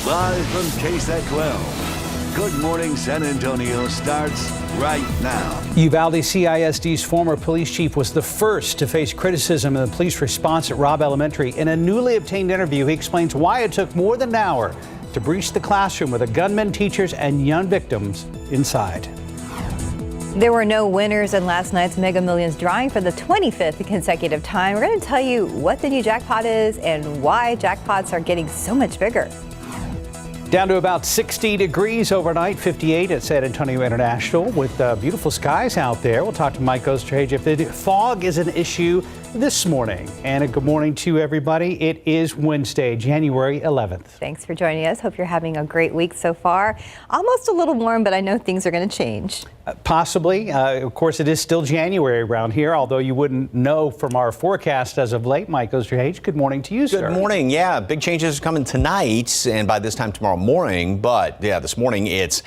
Live from KSAT 12. Good Morning San Antonio starts right now. Uvalde CISD's former police chief was the first to face criticism of the police response at Robb Elementary. In a newly obtained interview, he explains why it took more than an hour to breach the classroom with the gunmen, teachers, and young victims inside. There were no winners in last night's Mega Millions drawing for the 25th consecutive time. We're going to tell you what the new jackpot is and why jackpots are getting so much bigger. Down to about 60 degrees overnight, 58 at San Antonio International with beautiful skies out there. We'll talk to Mike Osterhage if the fog is an issue this morning. And a good morning to everybody. It is Wednesday, January 11th. Thanks for joining us. Hope you're having a great week so far. Almost a little warm, but I know things are going to change. Possibly. Of course, it is still January around here, although you wouldn't know from our forecast as of late. Mike Osterhage, good morning to you, sir. Good morning. Yeah, big changes coming tonight and by this time tomorrow morning. But yeah, this morning it's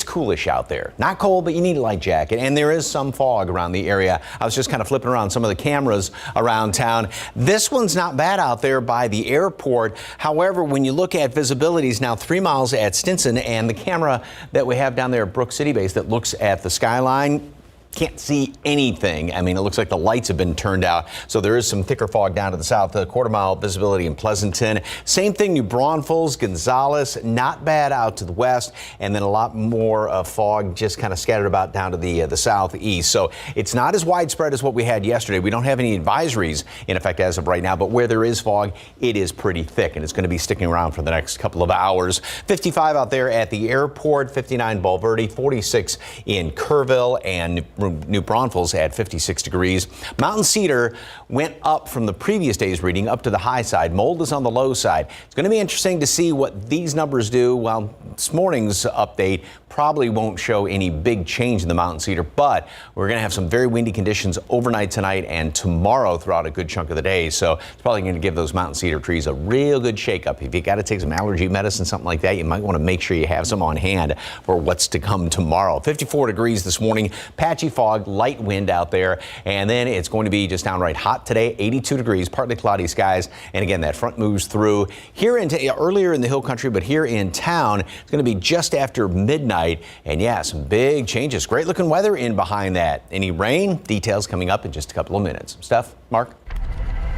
coolish out there. Not cold, but you need a light jacket. And there is some fog around the area. I was just kind of flipping around some of the cameras around town. This one's not bad out there by the airport. However, when you look at visibilities now 3 miles at Stinson and the camera that we have down there at Brook City Base that looks at the skyline, can't see anything. I mean, it looks like the lights have been turned out. So there is some thicker fog down to the south, a quarter-mile visibility in Pleasanton. Same thing, New Braunfels, Gonzales, not bad out to the west, and then a lot more fog just kind of scattered about down to the southeast. So it's not as widespread as what we had yesterday. We don't have any advisories in effect as of right now, but where there is fog, it is pretty thick, and it's going to be sticking around for the next couple of hours. 55 out there at the airport, 59 Bulverde, 46 in Kerrville, and New Braunfels at 56 degrees. Mountain Cedar went up from the previous day's reading up to the high side. Mold is on the low side. It's going to be interesting to see what these numbers do. Well, this morning's update probably won't show any big change in the Mountain Cedar, but we're going to have some very windy conditions overnight tonight and tomorrow throughout a good chunk of the day. So it's probably going to give those Mountain Cedar trees a real good shake-up. If you got to take some allergy medicine, something like that, you might want to make sure you have some on hand for what's to come tomorrow. 54 degrees this morning, patchy fog, light wind out there, and then it's going to be just downright hot today, 82 degrees, partly cloudy skies, and again, that front moves through here into earlier in the hill country, but here in town, it's going to be just after midnight. And yeah, some big changes. Great looking weather in behind that. Any rain? Details coming up in just a couple of minutes. Steph, Mark?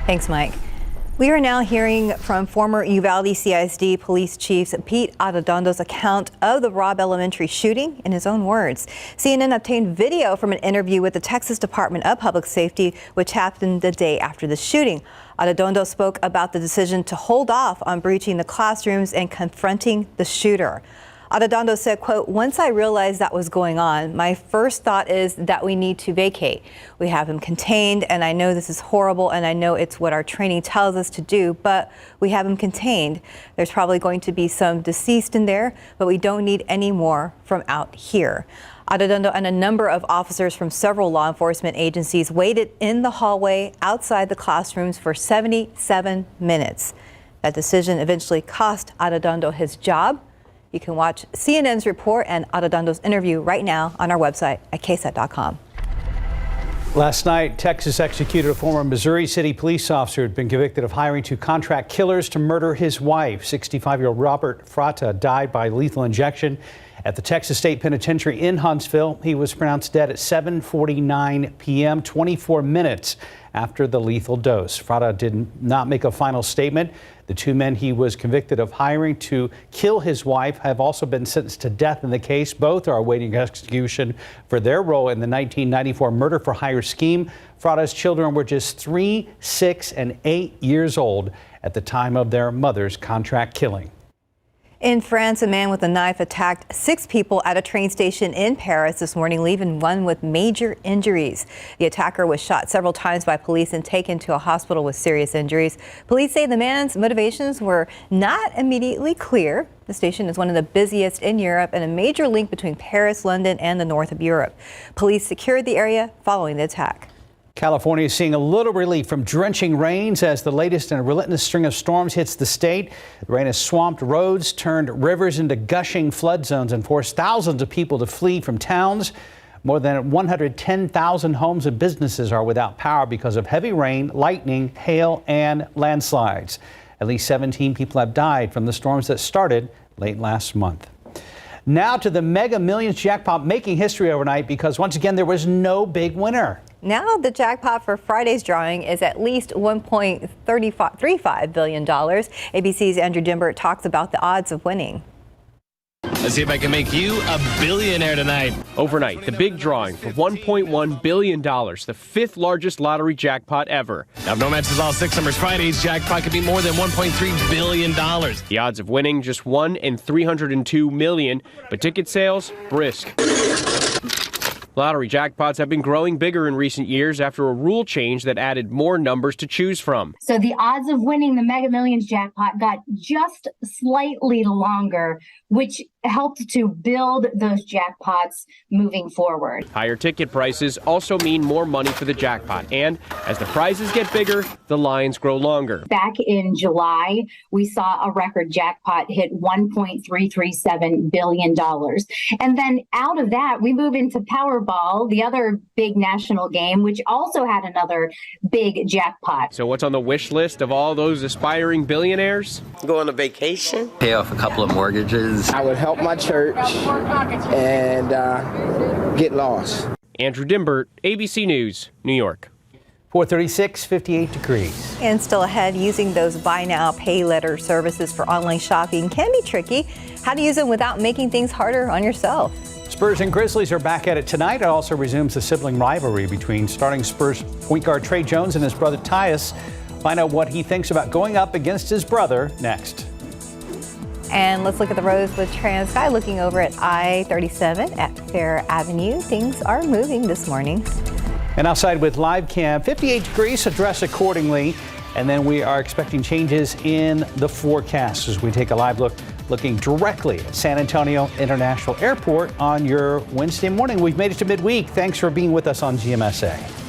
Thanks, Mike. We are now hearing from former Uvalde CISD Police Chief Pete Arredondo's account of the Robb Elementary shooting in his own words. CNN obtained video from an interview with the Texas Department of Public Safety, which happened the day after the shooting. Arredondo spoke about the decision to hold off on breaching the classrooms and confronting the shooter. Arredondo said, quote, "Once I realized that was going on, my first thought is that we need to vacate. We have him contained, and I know this is horrible, and I know it's what our training tells us to do, but we have him contained. There's probably going to be some deceased in there, but we don't need any more from out here." Arredondo and a number of officers from several law enforcement agencies waited in the hallway outside the classrooms for 77 minutes. That decision eventually cost Arredondo his job. You can watch CNN's report and Arredondo's interview right now on our website at KSAT.com. Last night, Texas executed a former Missouri City police officer who had been convicted of hiring two contract killers to murder his wife. 65-year-old Robert Frata died by lethal injection at the Texas State Penitentiary in Huntsville. He was pronounced dead at 7:49 p.m., 24 minutes after the lethal dose. Frata did not make a final statement. The two men he was convicted of hiring to kill his wife have also been sentenced to death in the case. Both are awaiting execution for their role in the 1994 murder for hire scheme. Frata's children were just 3, 6, and 8 years old at the time of their mother's contract killing. In France, a man with a knife attacked 6 people at a train station in Paris this morning, leaving one with major injuries. The attacker was shot several times by police and taken to a hospital with serious injuries. Police say the man's motivations were not immediately clear. The station is one of the busiest in Europe and a major link between Paris, London, and the north of Europe. Police secured the area following the attack. California is seeing a little relief from drenching rains as the latest in a relentless string of storms hits the state. The rain has swamped roads, turned rivers into gushing flood zones, and forced thousands of people to flee from towns. More than 110,000 homes and businesses are without power because of heavy rain, lightning, hail, and landslides. At least 17 people have died from the storms that started late last month. Now to the Mega Millions jackpot, making history overnight because once again there was no big winner. Now the jackpot for Friday's drawing is at least $1.35 billion. ABC's Andrew Dimbert talks about the odds of winning. Let's see if I can make you a billionaire tonight. Overnight, the big drawing for $1.1 billion, the fifth largest lottery jackpot ever. Now, if no matches all six numbers, Friday's jackpot could be more than $1.3 billion. The odds of winning, just 1 in 302 million, but ticket sales, brisk. Lottery jackpots have been growing bigger in recent years after a rule change that added more numbers to choose from. So the odds of winning the Mega Millions jackpot got just slightly longer, which helped to build those jackpots moving forward. Higher ticket prices also mean more money for the jackpot. And as the prizes get bigger, the lines grow longer. Back in July, we saw a record jackpot hit $1.337 billion. And then out of that, we move into Powerball, the other big national game, which also had another big jackpot. So what's on the wish list of all those aspiring billionaires? Go on a vacation. Pay off a couple of mortgages. I would help my church and get lost. Andrew Dimbert, ABC News, New York. 436, 58 degrees. And still ahead, using those buy now, pay later services for online shopping can be tricky. How to use them without making things harder on yourself. Spurs and Grizzlies are back at it tonight. It also resumes the sibling rivalry between starting Spurs point guard Trey Jones and his brother Tyus. Find out what he thinks about going up against his brother next. And let's look at the roads with Trans Sky looking over at I-37 at Fair Avenue. Things are moving this morning. And outside with live cam, 58 degrees, so dress accordingly. And then we are expecting changes in the forecast as we take a live look, looking directly at San Antonio International Airport on your Wednesday morning. We've made it to midweek. Thanks for being with us on GMSA.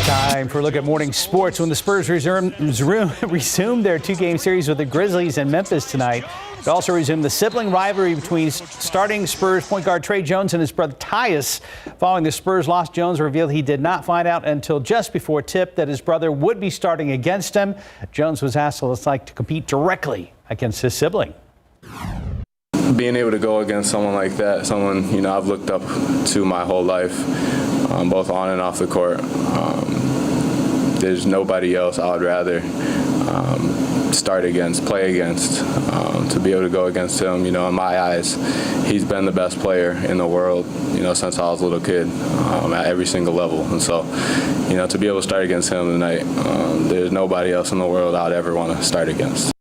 Time for a look at morning sports when the Spurs resume their two-game series with the Grizzlies in Memphis tonight. It also resumed the sibling rivalry between starting Spurs point guard Trey Jones and his brother Tyus. Following the Spurs loss, Jones revealed he did not find out until just before tip that his brother would be starting against him. Jones was asked what it's like to compete directly against his sibling. Being able to go against someone like that, someone I've looked up to my whole life, both on and off the court. There's nobody else I would rather start against, play against. To be able to go against him, in my eyes, he's been the best player in the world, since I was a little kid, at every single level. And so, to be able to start against him tonight, there's nobody else in the world I'd ever want to start against.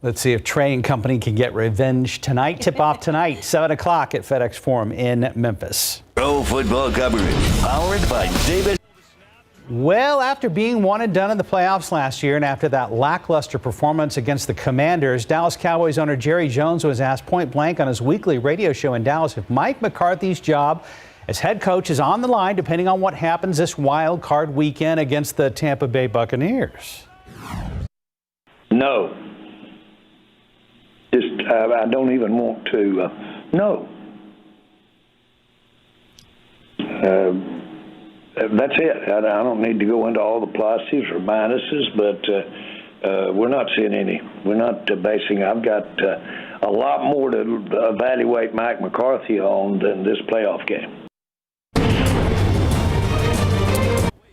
Let's see if Trey and company can get revenge tonight. Tip-off tonight, 7 o'clock at FedEx Forum in Memphis. Pro football coverage powered by David. Well, after being one and done in the playoffs last year and after that lackluster performance against the Commanders, Dallas Cowboys owner Jerry Jones was asked point blank on his weekly radio show in Dallas if Mike McCarthy's job as head coach is on the line depending on what happens this wild card weekend against the Tampa Bay Buccaneers. No. I don't even want to. No. That's it. I don't need to go into all the pluses or minuses, but we're not seeing any. We're not basing. I've got a lot more to evaluate Mike McCarthy on than this playoff game.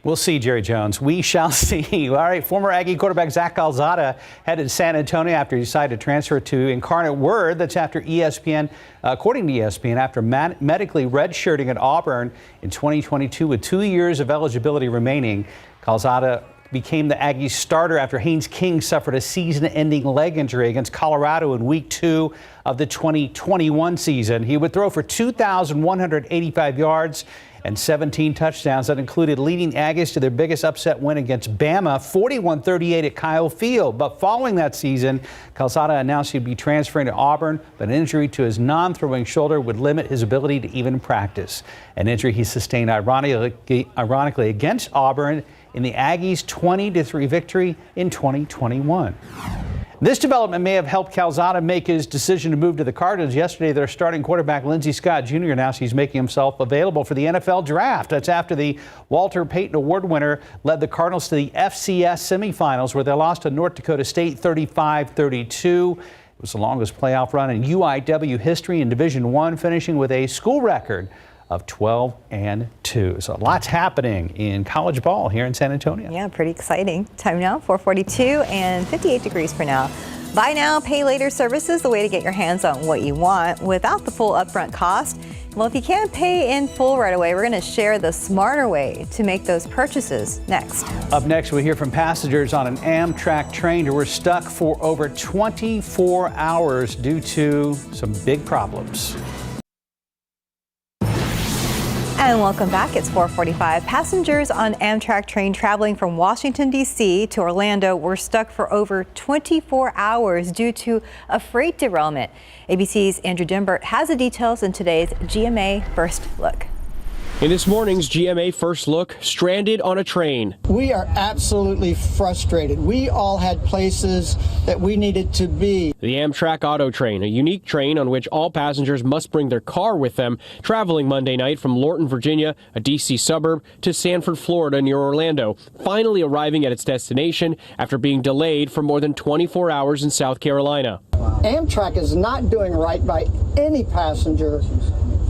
We'll see, Jerry Jones. We shall see. All right, former Aggie quarterback Zach Calzada headed to San Antonio after he decided to transfer to Incarnate Word. That's after ESPN, according to ESPN, after medically redshirting at Auburn in 2022 with 2 years of eligibility remaining. Calzada became the Aggies starter after Haynes King suffered a season-ending leg injury against Colorado in Week 2 of the 2021 season. He would throw for 2,185 yards and 17 touchdowns. That included leading Aggies to their biggest upset win against Bama, 41-38 at Kyle Field. But following that season, Calzada announced he'd be transferring to Auburn, but an injury to his non-throwing shoulder would limit his ability to even practice. An injury he sustained ironically against Auburn in the Aggies' 20-3 victory in 2021. This development may have helped Calzada make his decision to move to the Cardinals. Yesterday, their starting quarterback, Lindsey Scott Jr., announced he's making himself available for the NFL draft. That's after the Walter Payton Award winner led the Cardinals to the FCS semifinals, where they lost to North Dakota State 35-32. It was the longest playoff run in UIW history in Division I, finishing with a school record of 12-2. So lots happening in college ball here in San Antonio. Yeah, pretty exciting. Time now, 4:42 and 58 degrees for now. Buy now, pay later services, the way to get your hands on what you want without the full upfront cost. Well, if you can't pay in full right away, we're going to share the smarter way to make those purchases next. Up next, we'll hear from passengers on an Amtrak train who were stuck for over 24 hours due to some big problems. And welcome back. It's 4:45. Passengers on Amtrak train traveling from Washington, D.C. to Orlando were stuck for over 24 hours due to a freight derailment. ABC's Andrew Dimbert has the details in today's GMA First Look. In this morning's GMA First Look, stranded on a train. We are absolutely frustrated. We all had places that we needed to be. The Amtrak Auto Train, a unique train on which all passengers must bring their car with them, traveling Monday night from Lorton, Virginia, a D.C. suburb, to Sanford, Florida, near Orlando, finally arriving at its destination after being delayed for more than 24 hours in South Carolina. Amtrak is not doing right by any passenger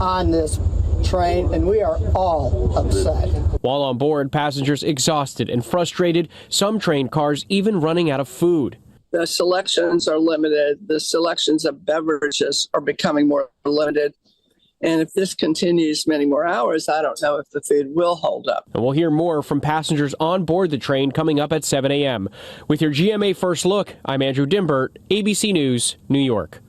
on this train, and we are all upset. While on board, passengers exhausted and frustrated, some train cars even running out of food. The selections are limited. The selections of beverages are becoming more limited. And if this continues many more hours, I don't know if the food will hold up. And we'll hear more from passengers on board the train coming up at 7 a.m. With your GMA First Look, I'm Andrew Dimbert, ABC News, New York.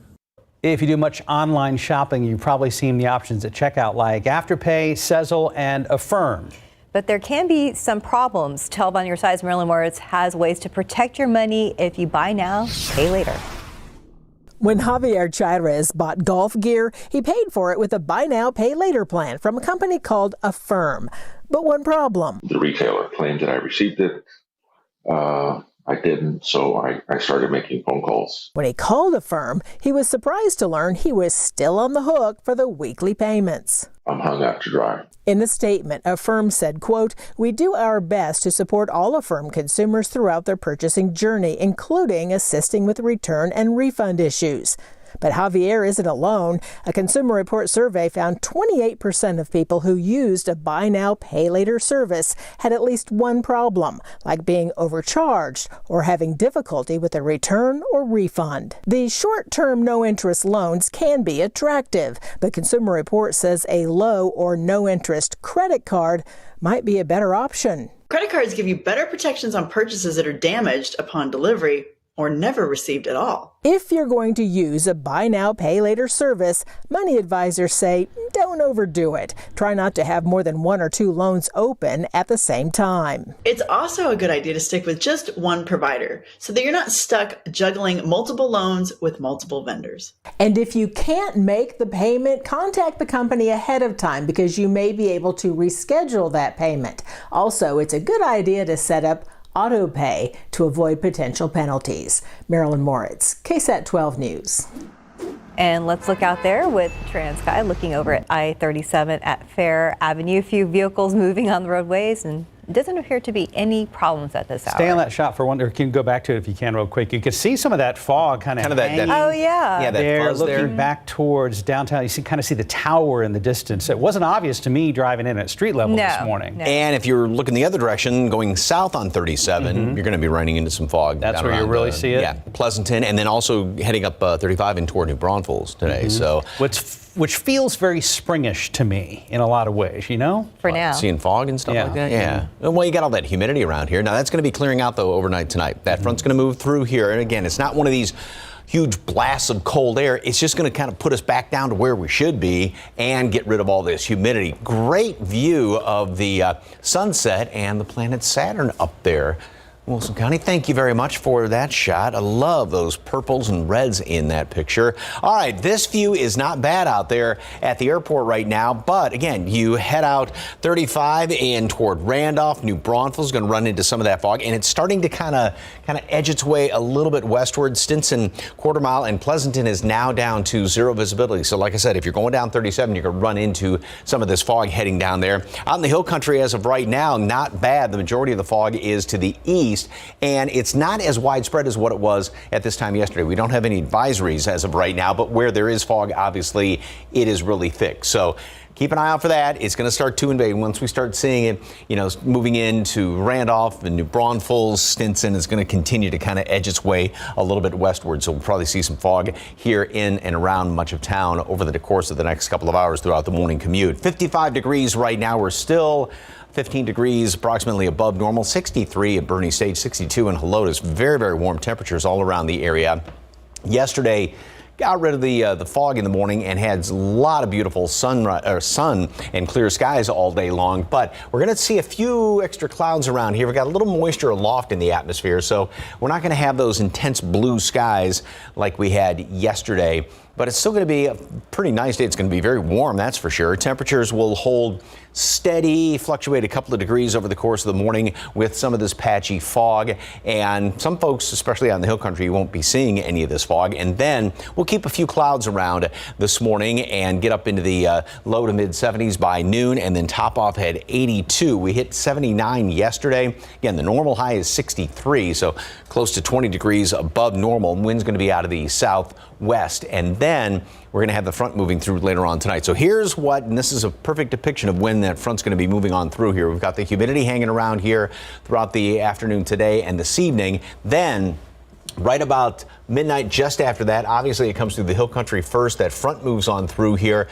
If you do much online shopping, you've probably seen the options at checkout like Afterpay, Sezzle, and Affirm. But there can be some problems. 12 on your side's Marilyn Moritz has ways to protect your money if you buy now, pay later. When Javier Chairez bought golf gear, he paid for it with a buy now, pay later plan from a company called Affirm. But one problem. The retailer claimed that I received it. I didn't, so I started making phone calls. When he called Affirm, he was surprised to learn he was still on the hook for the weekly payments. I'm hung out to dry. In the statement, Affirm said, quote, "We do our best to support all Affirm consumers throughout their purchasing journey, including assisting with return and refund issues." But Javier isn't alone. A Consumer Report survey found 28% of people who used a buy now, pay later service had at least one problem, like being overcharged or having difficulty with a return or refund. The short-term no-interest loans can be attractive, but Consumer Report says a low or no-interest credit card might be a better option. Credit cards give you better protections on purchases that are damaged upon delivery or never received at all. If you're going to use a buy now, pay later service, money advisors say don't overdo it. Try not to have more than one or two loans open at the same time. It's also a good idea to stick with just one provider so that you're not stuck juggling multiple loans with multiple vendors. And if you can't make the payment, contact the company ahead of time because you may be able to reschedule that payment. Also, it's a good idea to set up auto pay to avoid potential penalties. Marilyn Moritz, KSAT 12 News. And let's look out there with TransSky looking over at I-37 at Fair Avenue. A few vehicles moving on the roadways, and it doesn't appear to be any problems at this hour. Stay on that shot for one, or can you go back to it if you can real quick? You can see some of that fog kind of hanging. Oh, yeah. That they're fuzz looking there. back towards downtown. You kind of see the tower in the distance. It wasn't obvious to me driving in at street level this morning. No. And if you're looking the other direction, going south on 37, you're going to be running into some fog. That's down where you around, really see it? Yeah, Pleasanton, and then also heading up 35 and toward New Braunfels today. So, which feels very springish to me in a lot of ways, you know? For now. Seeing fog and stuff like that? Yeah. Well, you got all that humidity around here. Now, that's going to be clearing out, though, overnight tonight. That front's going to move through here. And again, it's not one of these huge blasts of cold air. It's just going to kind of put us back down to where we should be and get rid of all this humidity. Great view of the sunset and the planet Saturn up there. Wilson County, thank you very much for that shot. I love those purples and reds in that picture. All right, this view is not bad out there at the airport right now, but again, you head out 35 and toward Randolph. New Braunfels going to run into some of that fog, and it's starting to kind of edge its way a little bit westward. Stinson, Quarter Mile, and Pleasanton is now down to zero visibility. So like I said, if you're going down 37, you're going to run into some of this fog heading down there. Out in the hill country as of right now, not bad. The majority of the fog is to the east, and it's not as widespread as what it was at this time yesterday. We don't have any advisories as of right now, but where there is fog, obviously, it is really thick. So keep an eye out for that. It's going to start to invade. Once we start seeing it, moving into Randolph and New Braunfels, Stinson is going to continue to kind of edge its way a little bit westward. So we'll probably see some fog here in and around much of town over the course of the next couple of hours throughout the morning commute. 55 degrees right now. We're still 15 degrees approximately above normal, 63 at Boerne Stage, 62 in Helotes. Very, very warm temperatures all around the area. Yesterday, got rid of the fog in the morning and had a lot of beautiful sun and clear skies all day long. But we're going to see a few extra clouds around here. We've got a little moisture aloft in the atmosphere, so we're not going to have those intense blue skies like we had yesterday. But it's still going to be a pretty nice day. It's going to be very warm, that's for sure. Temperatures will hold steady, fluctuate a couple of degrees over the course of the morning with some of this patchy fog. And some folks, especially out in the hill country, won't be seeing any of this fog. And then we'll keep a few clouds around this morning and get up into the low to mid 70s by noon, and then top off at 82. We hit 79 yesterday. Again, the normal high is 63, so close to 20 degrees above normal. Wind's going to be out of the southwest. And then we're going to have the front moving through later on tonight. So here's what, and this is a perfect depiction of when that front's going to be moving on through here. We've got the humidity hanging around here throughout the afternoon today and this evening. Then right about midnight, just after that, obviously it comes through the hill country first. That front moves on through here.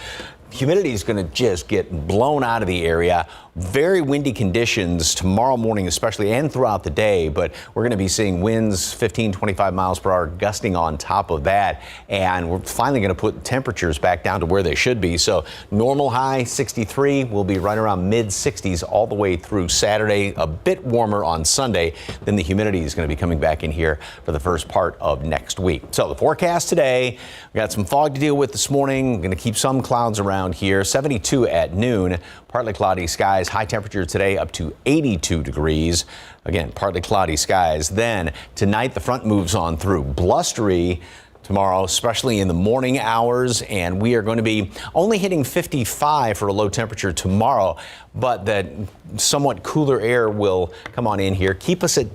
Humidity is going to just get blown out of the area. Very windy conditions tomorrow morning, especially, and throughout the day. But we're going to be seeing winds 15, 25 miles per hour gusting on top of that. And we're finally going to put temperatures back down to where they should be. So normal high 63 will be right around mid 60s all the way through Saturday. A bit warmer on Sunday. Then the humidity is going to be coming back in here for the first part of next week. So the forecast today, we got some fog to deal with this morning. We're going to keep some clouds around here. 72 at noon. Partly cloudy skies. High temperature today up to 82 degrees. Again, partly cloudy skies. Then tonight the front moves on through. Blustery tomorrow, especially in the morning hours, and we are going to be only hitting 55 for a low temperature tomorrow, but that somewhat cooler air will come on in here, keep us at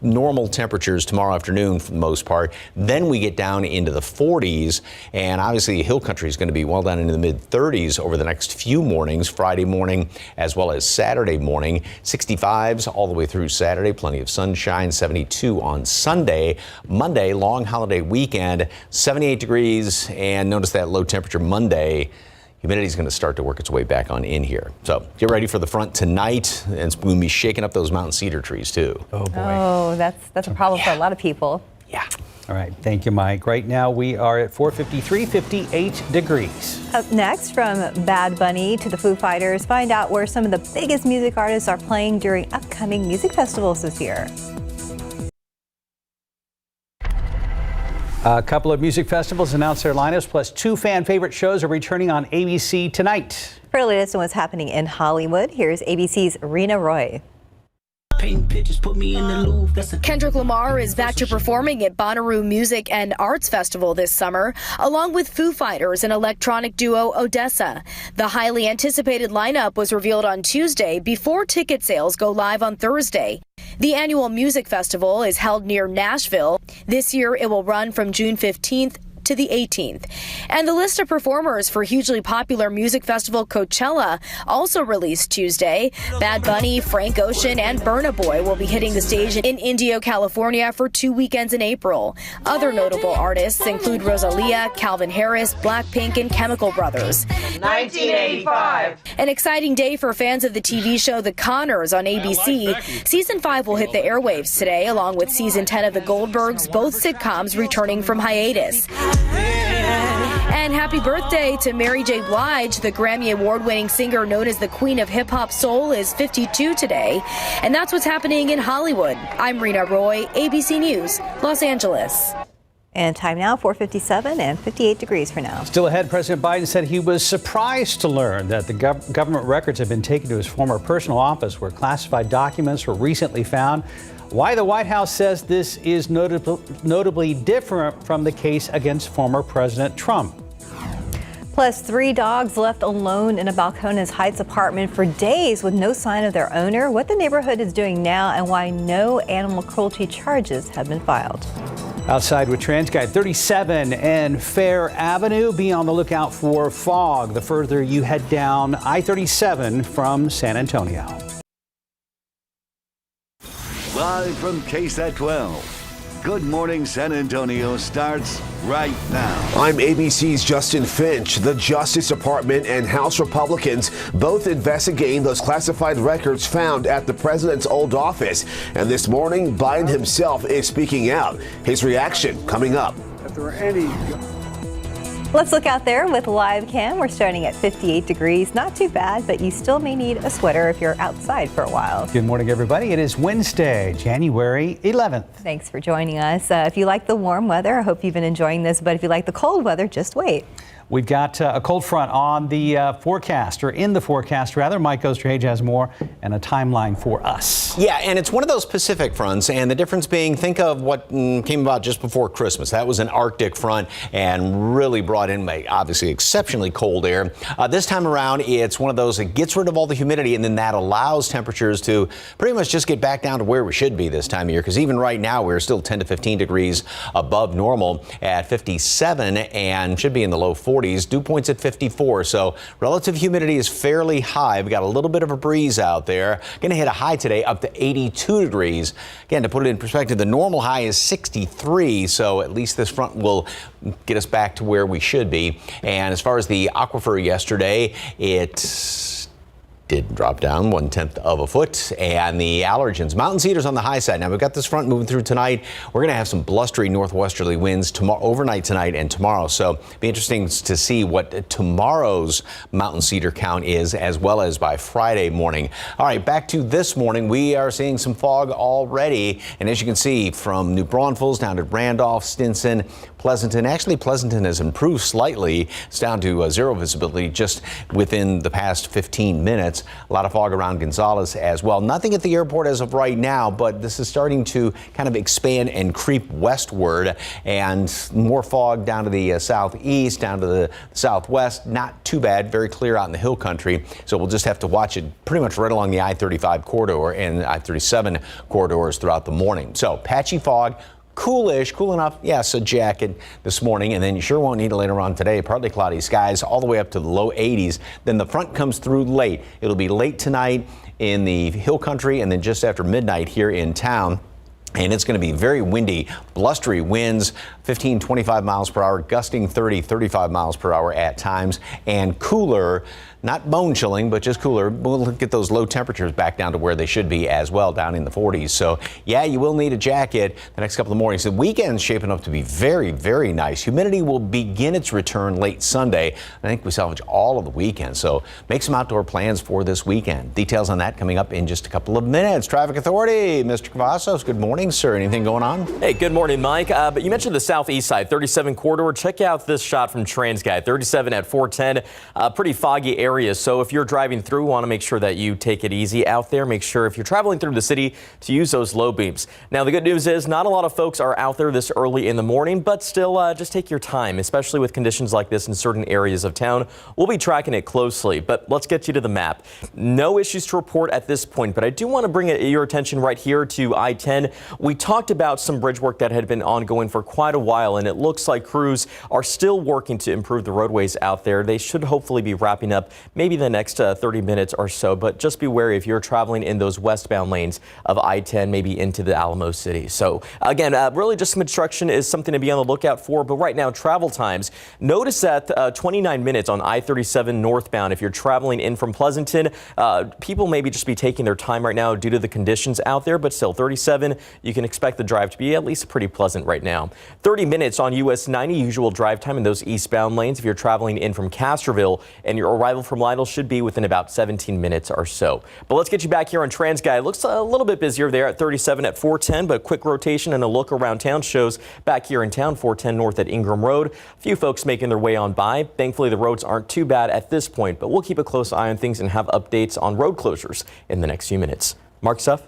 normal temperatures tomorrow afternoon for the most part. Then we get down into the 40s, and obviously hill country is going to be well down into the mid 30s over the next few mornings, Friday morning as well as Saturday morning. 65s all the way through Saturday, plenty of sunshine. 72 on Sunday. Monday, long holiday weekend, 78 degrees, and notice that low temperature Monday. Humidity is going to start to work its way back on in here. So get ready for the front tonight. And it's going to be shaking up those mountain cedar trees, too. Oh, boy. Oh, that's a problem for a lot of people. Yeah. All right. Thank you, Mike. Right now we are at 453, 58 degrees. Up next, from Bad Bunny to the Foo Fighters, find out where some of the biggest music artists are playing during upcoming music festivals this year. A couple of music festivals announced their lineups, plus two fan favorite shows are returning on ABC tonight. For the latest on what's happening in Hollywood, here's ABC's Rena Roy. Kendrick Lamar is back to performing at Bonnaroo Music and Arts Festival this summer, along with Foo Fighters and electronic duo Odessa. The highly anticipated lineup was revealed on Tuesday before ticket sales go live on Thursday. The annual music festival is held near Nashville. This year it will run from June 15th to the 18th. And the list of performers for hugely popular music festival Coachella also released Tuesday. Bad Bunny, Frank Ocean, and Burna Boy will be hitting the stage in Indio, California for 2 weekends in April. Other notable artists include Rosalia, Calvin Harris, Blackpink, and Chemical Brothers. 1985. An exciting day for fans of the TV show The Conners on ABC. Season 5 will hit the airwaves today, along with Season 10 of The Goldbergs, both sitcoms returning from hiatus. And happy birthday to Mary J. Blige. The Grammy Award-winning singer known as the Queen of Hip Hop Soul is 52 today. And that's what's happening in Hollywood. I'm Rena Roy, ABC News, Los Angeles. And time now, 4:57 and 58 degrees for now. Still ahead, President Biden said he was surprised to learn that the government records had been taken to his former personal office where classified documents were recently found. Why the White House says this is notably different from the case against former President Trump. Plus, 3 dogs left alone in a Balcones Heights apartment for days with no sign of their owner, what the neighborhood is doing now, and why no animal cruelty charges have been filed. Outside with TransGuide 37 and Fair Avenue. Be on the lookout for fog the further you head down I-37 from San Antonio. Live from KSAT 12. Good Morning San Antonio starts right now. I'm ABC's Justin Finch. The Justice Department and House Republicans both investigating those classified records found at the president's old office. And this morning, Biden himself is speaking out. His reaction coming up. If there were any... Let's look out there with live cam. We're starting at 58 degrees. Not too bad, but you still may need a sweater if you're outside for a while. Good morning, everybody. It is Wednesday, January 11th. Thanks for joining us. If you like the warm weather, I hope you've been enjoying this. But if you like the cold weather, just wait. We've got a cold front on the forecast, or in the forecast, rather. Mike Osterhage has more and a timeline for us. Yeah, and it's one of those Pacific fronts, and the difference being, think of what came about just before Christmas. That was an Arctic front and really brought in, obviously, exceptionally cold air. This time around, it's one of those that gets rid of all the humidity, and then that allows temperatures to pretty much just get back down to where we should be this time of year, because even right now, we're still 10 to 15 degrees above normal at 57 and should be in the low 40s. Dew points at 54, so relative humidity is fairly high. We got a little bit of a breeze out there. Going to hit a high today up to 82 degrees. Again, to put it in perspective, the normal high is 63, so at least this front will get us back to where we should be. And as far as the aquifer yesterday, it did drop down 1/10 of a foot, and the allergens, mountain cedars on the high side. Now we've got this front moving through tonight. We're going to have some blustery northwesterly winds tomorrow, overnight tonight and tomorrow. So be interesting to see what tomorrow's mountain cedar count is, as well as by Friday morning. All right, back to this morning. We are seeing some fog already, and as you can see, from New Braunfels down to Randolph, Stinson, Pleasanton. Actually, Pleasanton has improved slightly. It's down to zero visibility just within the past 15 minutes. A lot of fog around Gonzales as well. Nothing at the airport as of right now, but this is starting to kind of expand and creep westward, and more fog down to the southeast, down to the southwest. Not too bad, very clear out in the hill country. So we'll just have to watch it pretty much right along the I-35 corridor and I-37 corridors throughout the morning. So patchy fog. Coolish, cool enough, yes, a jacket this morning, and then you sure won't need it later on today. Partly cloudy skies all the way up to the low 80s. Then the front comes through late. It'll be late tonight in the hill country and then just after midnight here in town. And it's going to be very windy, blustery winds, 15, 25 miles per hour, gusting 30, 35 miles per hour at times, and cooler. Not bone chilling, but just cooler. We'll get those low temperatures back down to where they should be as well, down in the 40s. So, yeah, you will need a jacket the next couple of mornings. The weekend's shaping up to be very, very nice. Humidity will begin its return late Sunday. I think we salvage all of the weekend. So make some outdoor plans for this weekend. Details on that coming up in just a couple of minutes. Traffic Authority, Mr. Cavazos, good morning, sir. Anything going on? Hey, good morning, Mike. But you mentioned the southeast side, 37 corridor. Check out this shot from TransGuide, 37 at 410. Pretty foggy area. So if you're driving through, want to make sure that you take it easy out there. Make sure if you're traveling through the city to use those low beams. Now, the good news is not a lot of folks are out there this early in the morning, but still just take your time, especially with conditions like this in certain areas of town. We'll be tracking it closely, but let's get you to the map. No issues to report at this point, but I do want to bring your attention right here to I-10. We talked about some bridge work that had been ongoing for quite a while, and it looks like crews are still working to improve the roadways out there. They should hopefully be wrapping up maybe the next 30 minutes or so. But just be wary if you're traveling in those westbound lanes of I-10, maybe into the Alamo City. So again, really just some instruction is something to be on the lookout for. But right now, travel times. Notice that 29 minutes on I-37 northbound. If you're traveling in from Pleasanton, people maybe just be taking their time right now due to the conditions out there. But still, 37, you can expect the drive to be at least pretty pleasant right now. 30 minutes on US 90, usual drive time in those eastbound lanes. If you're traveling in from Castroville, and your arrival from Lytle should be within about 17 minutes or so. But let's get you back here on TransGuide. Looks a little bit busier there at 37 at 410, but quick rotation and a look around town shows back here in town, 410 north at Ingram Road. A few folks making their way on by. Thankfully, the roads aren't too bad at this point, but we'll keep a close eye on things and have updates on road closures in the next few minutes. Mark Suff.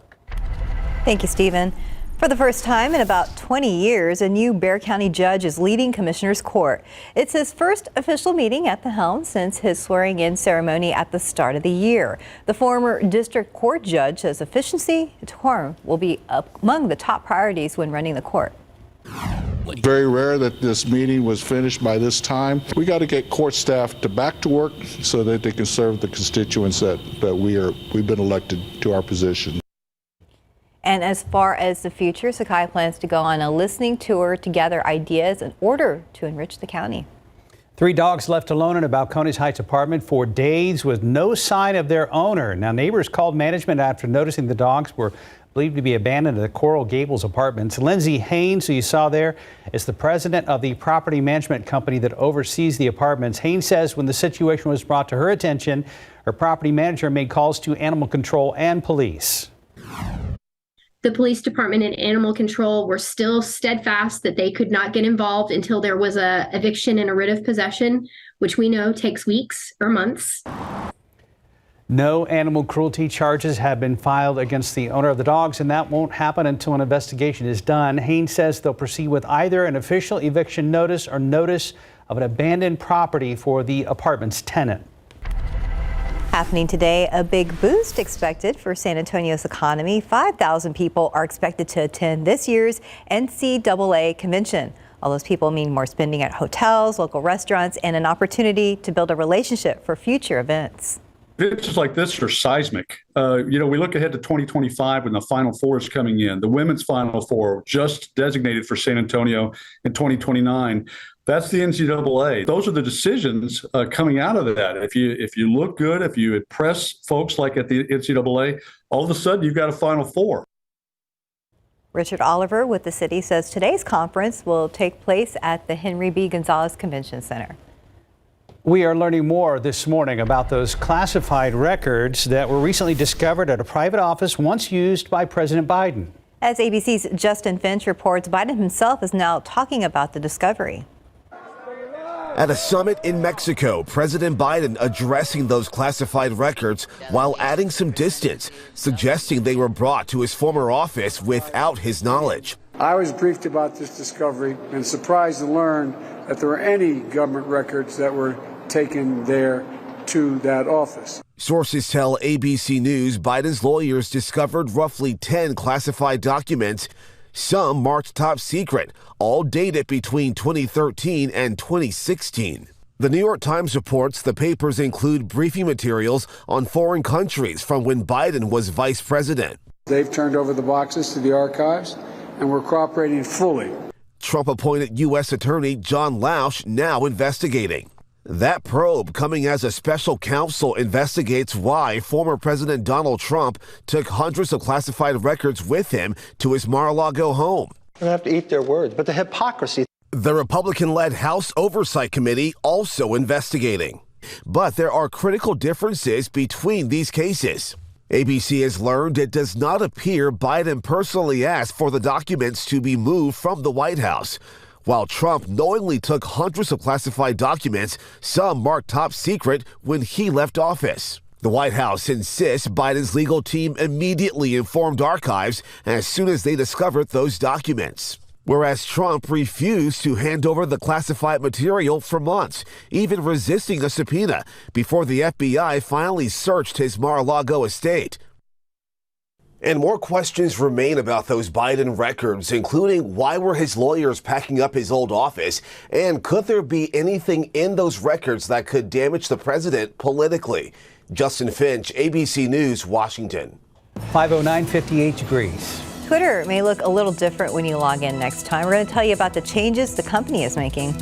Thank you, Stephen. For the first time in about 20 years, a new Bexar County Judge is leading Commissioner's Court. It's his first official meeting at the helm since his swearing-in ceremony at the start of the year. The former District Court Judge says efficiency and decorum will be among the top priorities when running the court. Very rare that this meeting was finished by this time. We got to get court staff back to work so that they can serve the constituents that we've been elected to our position. And as far as the future, Sakai plans to go on a listening tour to gather ideas in order to enrich the county. 3 dogs left alone in a Balcones Heights apartment for days with no sign of their owner. Now, neighbors called management after noticing the dogs were believed to be abandoned at the Coral Gables apartments. Lindsay Haynes, who you saw there, is the president of the property management company that oversees the apartments. Haynes says when the situation was brought to her attention, her property manager made calls to animal control and police. The police department and animal control were still steadfast that they could not get involved until there was a eviction and a writ of possession, which we know takes weeks or months. No animal cruelty charges have been filed against the owner of the dogs, and that won't happen until an investigation is done. Haynes says they'll proceed with either an official eviction notice or notice of an abandoned property for the apartment's tenant. Happening today, a big boost expected for San Antonio's economy. 5,000 people are expected to attend this year's NCAA convention. All those people mean more spending at hotels, local restaurants, and an opportunity to build a relationship for future events. Events like this are seismic. We look ahead to 2025 when the Final Four is coming in. The women's Final Four just designated for San Antonio in 2029. That's the NCAA. Those are the decisions coming out of that. If you look good, if you impress folks like at the NCAA, all of a sudden you've got a Final Four. Richard Oliver with the city says today's conference will take place at the Henry B. Gonzalez Convention Center. We are learning more this morning about those classified records that were recently discovered at a private office once used by President Biden. As ABC's Justin Finch reports, Biden himself is now talking about the discovery. At a summit in Mexico, President Biden addressing those classified records while adding some distance, suggesting they were brought to his former office without his knowledge. I was briefed about this discovery and surprised to learn that there were any government records that were taken there to that office. Sources tell ABC News Biden's lawyers discovered roughly 10 classified documents, some marked top secret, all dated between 2013 and 2016. The New York Times reports the papers include briefing materials on foreign countries from when Biden was vice president. They've turned over the boxes to the archives, and we're cooperating fully. Trump-appointed U.S. Attorney John Lausch now investigating. That probe coming as a special counsel investigates why former President Donald Trump took hundreds of classified records with him to his Mar-a-Lago home. They have to eat their words, but the hypocrisy. The Republican-led House Oversight Committee also investigating. But there are critical differences between these cases. ABC has learned it does not appear Biden personally asked for the documents to be moved from the White House. While Trump knowingly took hundreds of classified documents, some marked top secret when he left office. The White House insists Biden's legal team immediately informed archives as soon as they discovered those documents. Whereas Trump refused to hand over the classified material for months, even resisting a subpoena before the FBI finally searched his Mar-a-Lago estate. And more questions remain about those Biden records, including why were his lawyers packing up his old office? And could there be anything in those records that could damage the president politically? Justin Finch, ABC News, Washington. 509, 58 degrees. Twitter may look a little different when you log in next time. We're going to tell you about the changes the company is making.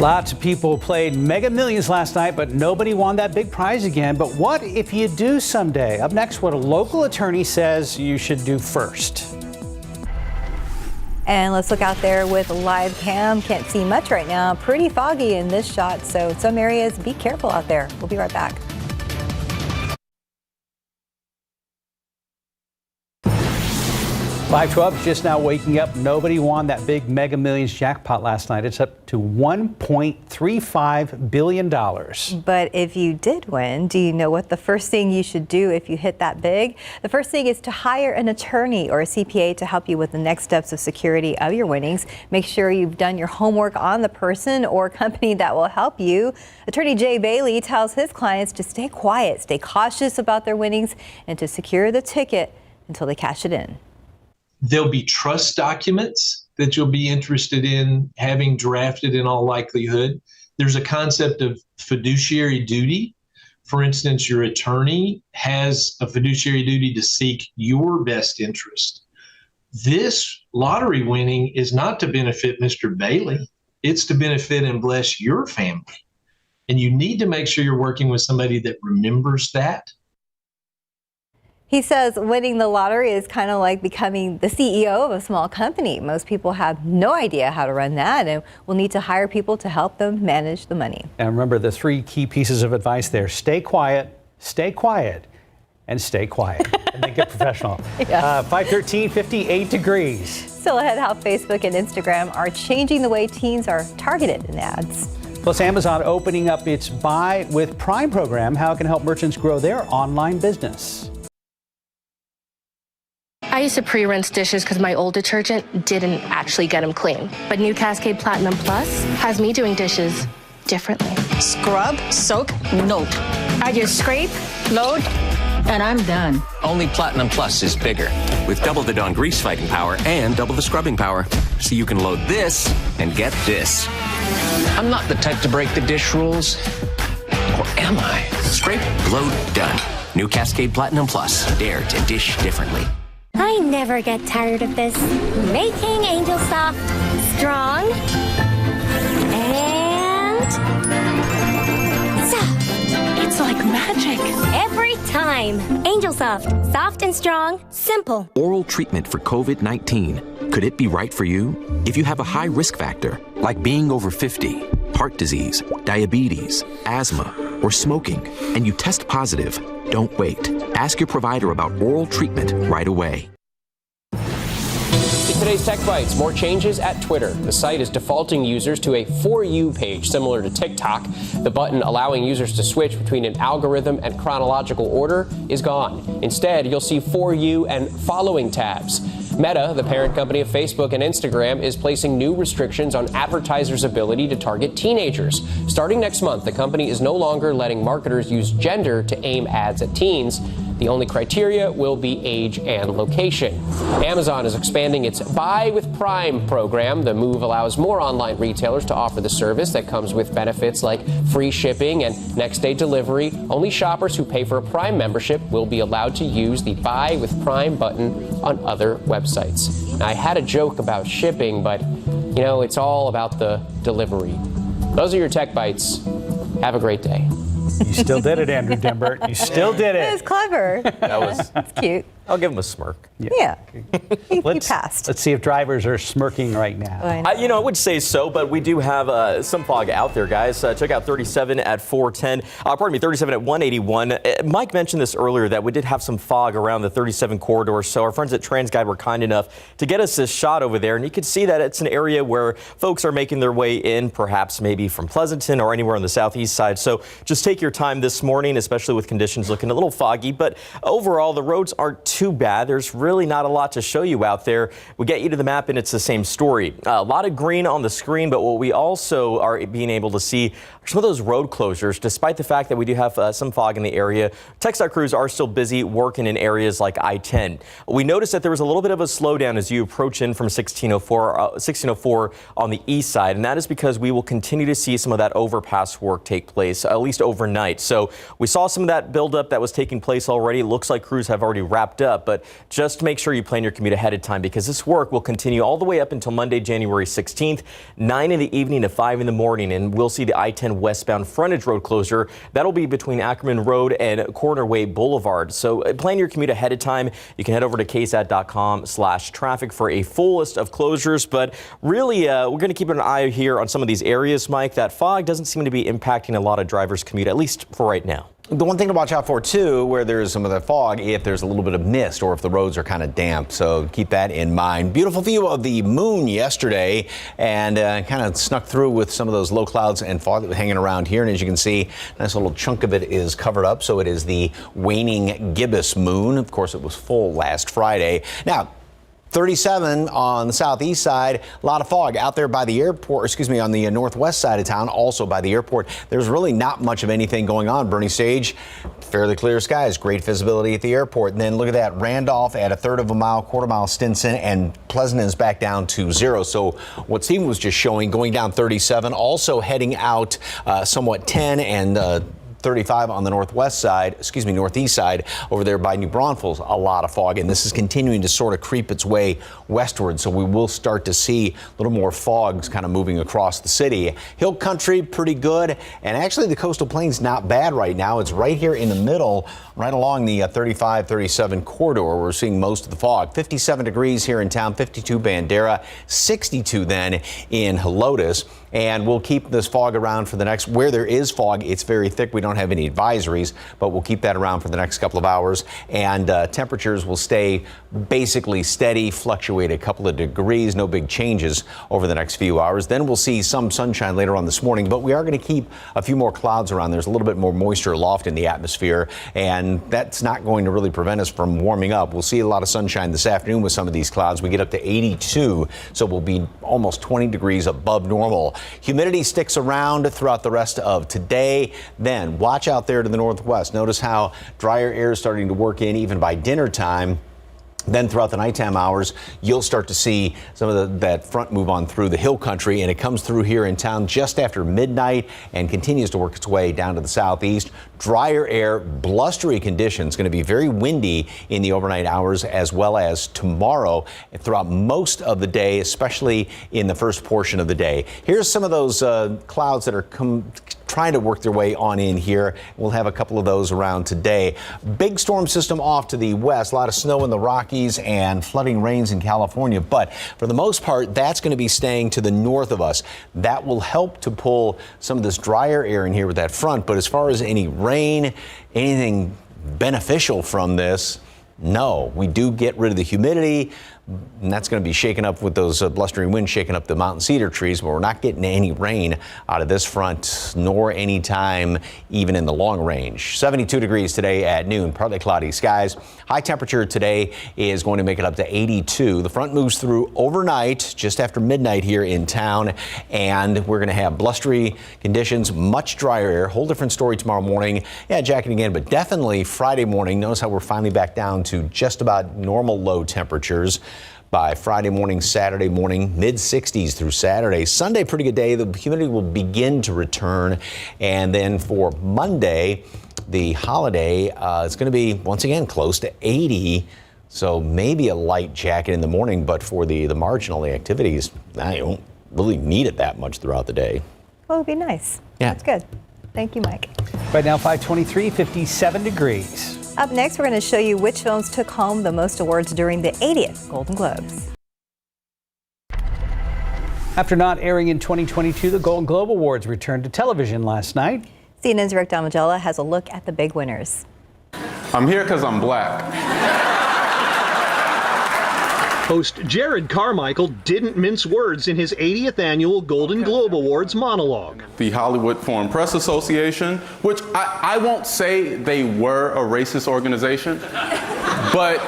Lots of people played Mega Millions last night, but nobody won that big prize again. But what if you do someday? Up next, what a local attorney says you should do first. And let's look out there with live cam. Can't see much right now. Pretty foggy in this shot, so in some areas, be careful out there. We'll be right back. 512 just now waking up. Nobody won that big Mega Millions jackpot last night. It's up to $1.35 billion. But if you did win, do you know what the first thing you should do if you hit that big? The first thing is to hire an attorney or a CPA to help you with the next steps of security of your winnings. Make sure you've done your homework on the person or company that will help you. Attorney Jay Bailey tells his clients to stay quiet, stay cautious about their winnings, and to secure the ticket until they cash it in. There'll be trust documents that you'll be interested in having drafted in all likelihood. There's a concept of fiduciary duty. For instance, your attorney has a fiduciary duty to seek your best interest. This lottery winning is not to benefit Mr. Bailey. It's to benefit and bless your family. And you need to make sure you're working with somebody that remembers that. He says winning the lottery is kind of like becoming the CEO of a small company. Most people have no idea how to run that and will need to hire people to help them manage the money. And remember the three key pieces of advice there. Stay quiet, and stay quiet. And then get professional. Yeah. 513, 58 degrees. Still ahead how Facebook and Instagram are changing the way teens are targeted in ads. Plus Amazon opening up its Buy with Prime program, how it can help merchants grow their online business. I used to pre-rinse dishes because my old detergent didn't actually get them clean. But new Cascade Platinum Plus has me doing dishes differently. Scrub, soak, note. I just scrape, load, and I'm done. Only Platinum Plus is bigger, with double the Dawn grease fighting power and double the scrubbing power. So you can load this and get this. I'm not the type to break the dish rules. Or am I? Scrape, load, done. New Cascade Platinum Plus. Dare to dish differently. I never get tired of this. Making Angel Soft strong and soft. it's like magic. Every time. Angel Soft, soft and strong, simple. Oral treatment for COVID-19. Could it be right for you? If you have a high risk factor, like being over 50, heart disease, diabetes, asthma, or smoking, and you test positive, don't wait. Ask your provider about oral treatment right away. In today's Tech Bites, more changes at Twitter. The site is defaulting users to a For You page similar to TikTok. The button allowing users to switch between an algorithm and chronological order is gone. Instead, you'll see For You and Following tabs. Meta, the parent company of Facebook and Instagram, is placing new restrictions on advertisers' ability to target teenagers. Starting next month, the company is no longer letting marketers use gender to aim ads at teens. The only criteria will be age and location. Amazon is expanding its Buy with Prime program. The move allows more online retailers to offer the service that comes with benefits like free shipping and next-day delivery. Only shoppers who pay for a Prime membership will be allowed to use the Buy with Prime button on other websites. Now, I had a joke about shipping, but, you know, it's all about the delivery. Those are your Tech Bites. Have a great day. You still did it, Andrew Dimbert. You still did it. It was clever. That was. It's cute. I'll give him a smirk. Yeah. He passed. Let's see if drivers are smirking right now. I would say so, but we do have some fog out there, guys. Check out 37 at 410. 37 at 181. Mike mentioned this earlier that we did have some fog around the 37 corridor. So our friends at TransGuide were kind enough to get us this shot over there. And you can see that it's an area where folks are making their way in, perhaps maybe from Pleasanton or anywhere on the southeast side. So just take your time this morning, especially with conditions looking a little foggy. But overall, the roads aren't too bad. There's really not a lot to show you out there. We get you to the map and it's the same story. A lot of green on the screen, but what we also are being able to see are some of those road closures. Despite the fact that we do have some fog in the area, TxDOT crews are still busy working in areas like I-10. We noticed that there was a little bit of a slowdown as you approach in from 1604 on the east side, and that is because we will continue to see some of that overpass work take place, at least overnight. So we saw some of that buildup that was taking place already. It looks like crews have already wrapped up, but just make sure you plan your commute ahead of time because this work will continue all the way up until Monday, January 16th, 9 in the evening to 5 in the morning, and we'll see the I-10 westbound frontage road closure. That'll be between Ackerman Road and Cornerway Boulevard. So plan your commute ahead of time. You can head over to ksat.com/traffic for a full list of closures, but really we're going to keep an eye here on some of these areas, Mike. That fog doesn't seem to be impacting a lot of drivers' commute, at least for right now. The one thing to watch out for, too, where there's some of the fog, if there's a little bit of mist or if the roads are kind of damp. So keep that in mind. Beautiful view of the moon yesterday and kind of snuck through with some of those low clouds and fog that were hanging around here. And as you can see, a nice little chunk of it is covered up. So it is the waning gibbous moon. Of course, it was full last Friday. Now, 37 on the southeast side, a lot of fog out there by the airport, on the northwest side of town, also by the airport. There's really not much of anything going on. Bernie Sage, fairly clear skies, great visibility at the airport. And then look at that, Randolph at a third of a mile, quarter mile Stinson, and Pleasant is back down to 0. So what Stephen was just showing, going down 37, also heading out somewhat 10 and 35 on the northeast side over there by New Braunfels, a lot of fog, and this is continuing to sort of creep its way westward, so we will start to see a little more fogs kind of moving across the city. Hill country, pretty good, and actually the coastal plain's not bad right now. It's right here in the middle, right along the 35-37 corridor. We're seeing most of the fog. 57 degrees here in town, 52 Bandera, 62 then in Helotes. And we'll keep this fog around for the next, where there is fog, it's very thick. We don't have any advisories, but we'll keep that around for the next couple of hours. And temperatures will stay basically steady, fluctuate a couple of degrees, no big changes over the next few hours. Then we'll see some sunshine later on this morning, but we are going to keep a few more clouds around. There's a little bit more moisture aloft in the atmosphere, and that's not going to really prevent us from warming up. We'll see a lot of sunshine this afternoon with some of these clouds. We get up to 82, so we'll be almost 20 degrees above normal. Humidity sticks around throughout the rest of today. Then watch out there to the northwest. Notice how drier air is starting to work in even by dinner time. Then throughout the nighttime hours, you'll start to see some of that front move on through the hill country, and it comes through here in town just after midnight and continues to work its way down to the southeast. Drier air, blustery conditions, going to be very windy in the overnight hours as well as tomorrow and throughout most of the day, especially in the first portion of the day. Here's some of those clouds that are trying to work their way on in here. We'll have a couple of those around today. Big storm system off to the west, a lot of snow in the Rockies and flooding rains in California, but for the most part, that's going to be staying to the north of us. That will help to pull some of this drier air in here with that front, but as far as any rain, anything beneficial from this, no. We do get rid of the humidity, and that's going to be shaken up with those blustering winds shaking up the mountain cedar trees, but we're not getting any rain out of this front, nor any time even in the long range. 72 degrees today at noon, partly cloudy skies. High temperature today is going to make it up to 82. The front moves through overnight, just after midnight here in town, and we're going to have blustery conditions, much drier air. Whole different story tomorrow morning. Yeah, jacket again, but definitely Friday morning. Notice how we're finally back down to just about normal low temperatures. By Friday morning, Saturday morning, mid-60s through Saturday. Sunday, pretty good day. The humidity will begin to return. And then for Monday, the holiday, it's going to be, once again, close to 80. So maybe a light jacket in the morning, but for the marginal activities, I don't really need it that much throughout the day. Well, it'd be nice. Yeah. That's good. Thank you, Mike. Right now, 523, 57 degrees. Up next, we're going to show you which films took home the most awards during the 80th Golden Globes. After not airing in 2022, the Golden Globe Awards returned to television last night. CNN's Rick Damagella has a look at the big winners. I'm here because I'm black. Host Jared Carmichael didn't mince words in his 80th annual Golden Globe Awards monologue. The Hollywood Foreign Press Association, which I won't say they were a racist organization, but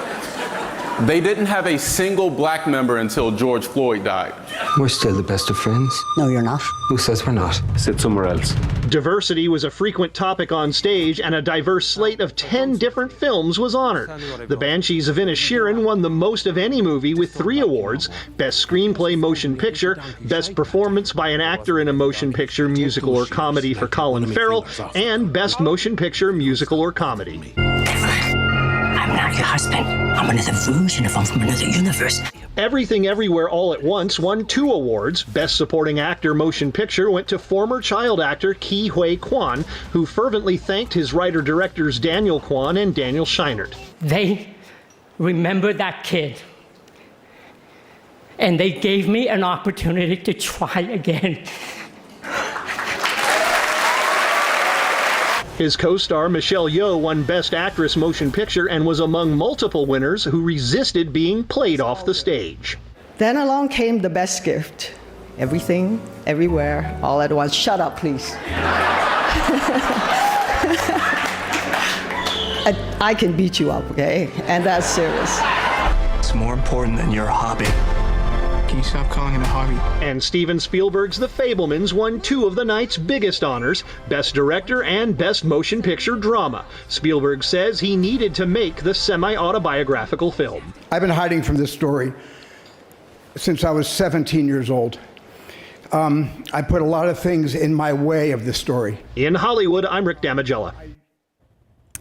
They didn't have a single black member until George Floyd died. We're still the best of friends. No, you're not. Who says we're not? Sit somewhere else. Diversity was a frequent topic on stage, and a diverse slate of 10 different films was honored. The Banshees of Inisherin won the most of any movie with 3 awards: Best Screenplay Motion Picture, Best Performance by an Actor in a Motion Picture, Musical or Comedy for Colin Farrell, and Best Motion Picture, Musical or Comedy. I'm not your husband. I'm another version of him from another universe. Everything Everywhere All at Once won 2 awards. Best Supporting Actor Motion Picture went to former child actor Ke Huy Quan, who fervently thanked his writer-directors Daniel Kwan and Daniel Scheinert. They remember that kid, and they gave me an opportunity to try again. His co-star Michelle Yeoh won Best Actress Motion Picture and was among multiple winners who resisted being played off the stage. Then along came the best gift. Everything, everywhere, all at once. Shut up, please. I can beat you up, okay? And that's serious. It's more important than your hobby. Can you stop calling it a hobby? And Steven Spielberg's The Fabelmans won 2 of the night's biggest honors, Best Director and Best Motion Picture Drama. Spielberg says he needed to make the semi-autobiographical film. I've been hiding from this story since I was 17 years old. I put a lot of things in my way of this story. In Hollywood, I'm Rick Damigella.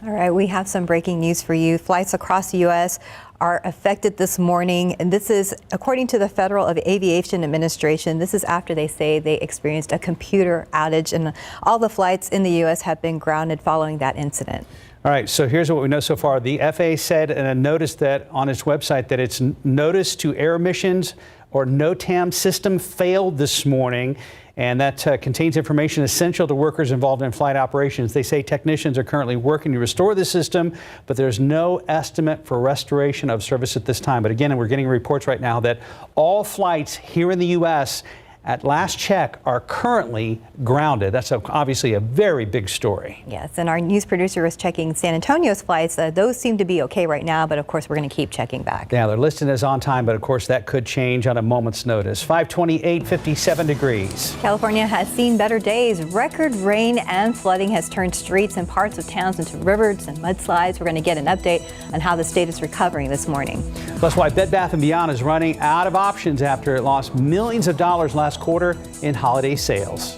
All right, we have some breaking news for you. Flights across the U.S. are affected this morning, and this is according to the Federal Aviation Administration. This is after they say they experienced a computer outage, and all the flights in the U.S. have been grounded following that incident. All right, so here's what we know so far. The FAA said in a notice that on its website that its notice to air missions or NOTAM system failed this morning, and that contains information essential to workers involved in flight operations. They say technicians are currently working to restore the system, but there's no estimate for restoration of service at this time. But again, we're getting reports right now that all flights here in the U.S. at last check are currently grounded. That's obviously a very big story. Yes, and our news producer was checking San Antonio's flights. Those seem to be okay right now, but of course we're going to keep checking back. Yeah, they're listed as on time, but of course that could change on a moment's notice. 528, 57 degrees. California has seen better days. Record rain and flooding has turned streets and parts of towns into rivers and mudslides. We're going to get an update on how the state is recovering this morning. Plus why Bed Bath & Beyond is running out of options after it lost millions of dollars last quarter in holiday sales.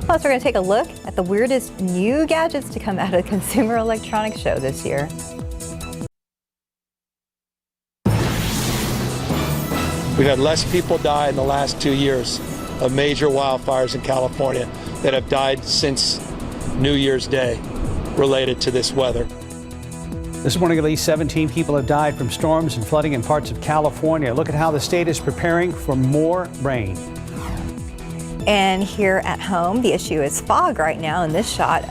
Plus, we're going to take a look at the weirdest new gadgets to come out of the Consumer Electronics Show this year. We've had less people die in the last 2 years of major wildfires in California that have died since New Year's Day related to this weather. This morning, at least 17 people have died from storms and flooding in parts of California. Look at how the state is preparing for more rain. And here at home, the issue is fog right now in this shot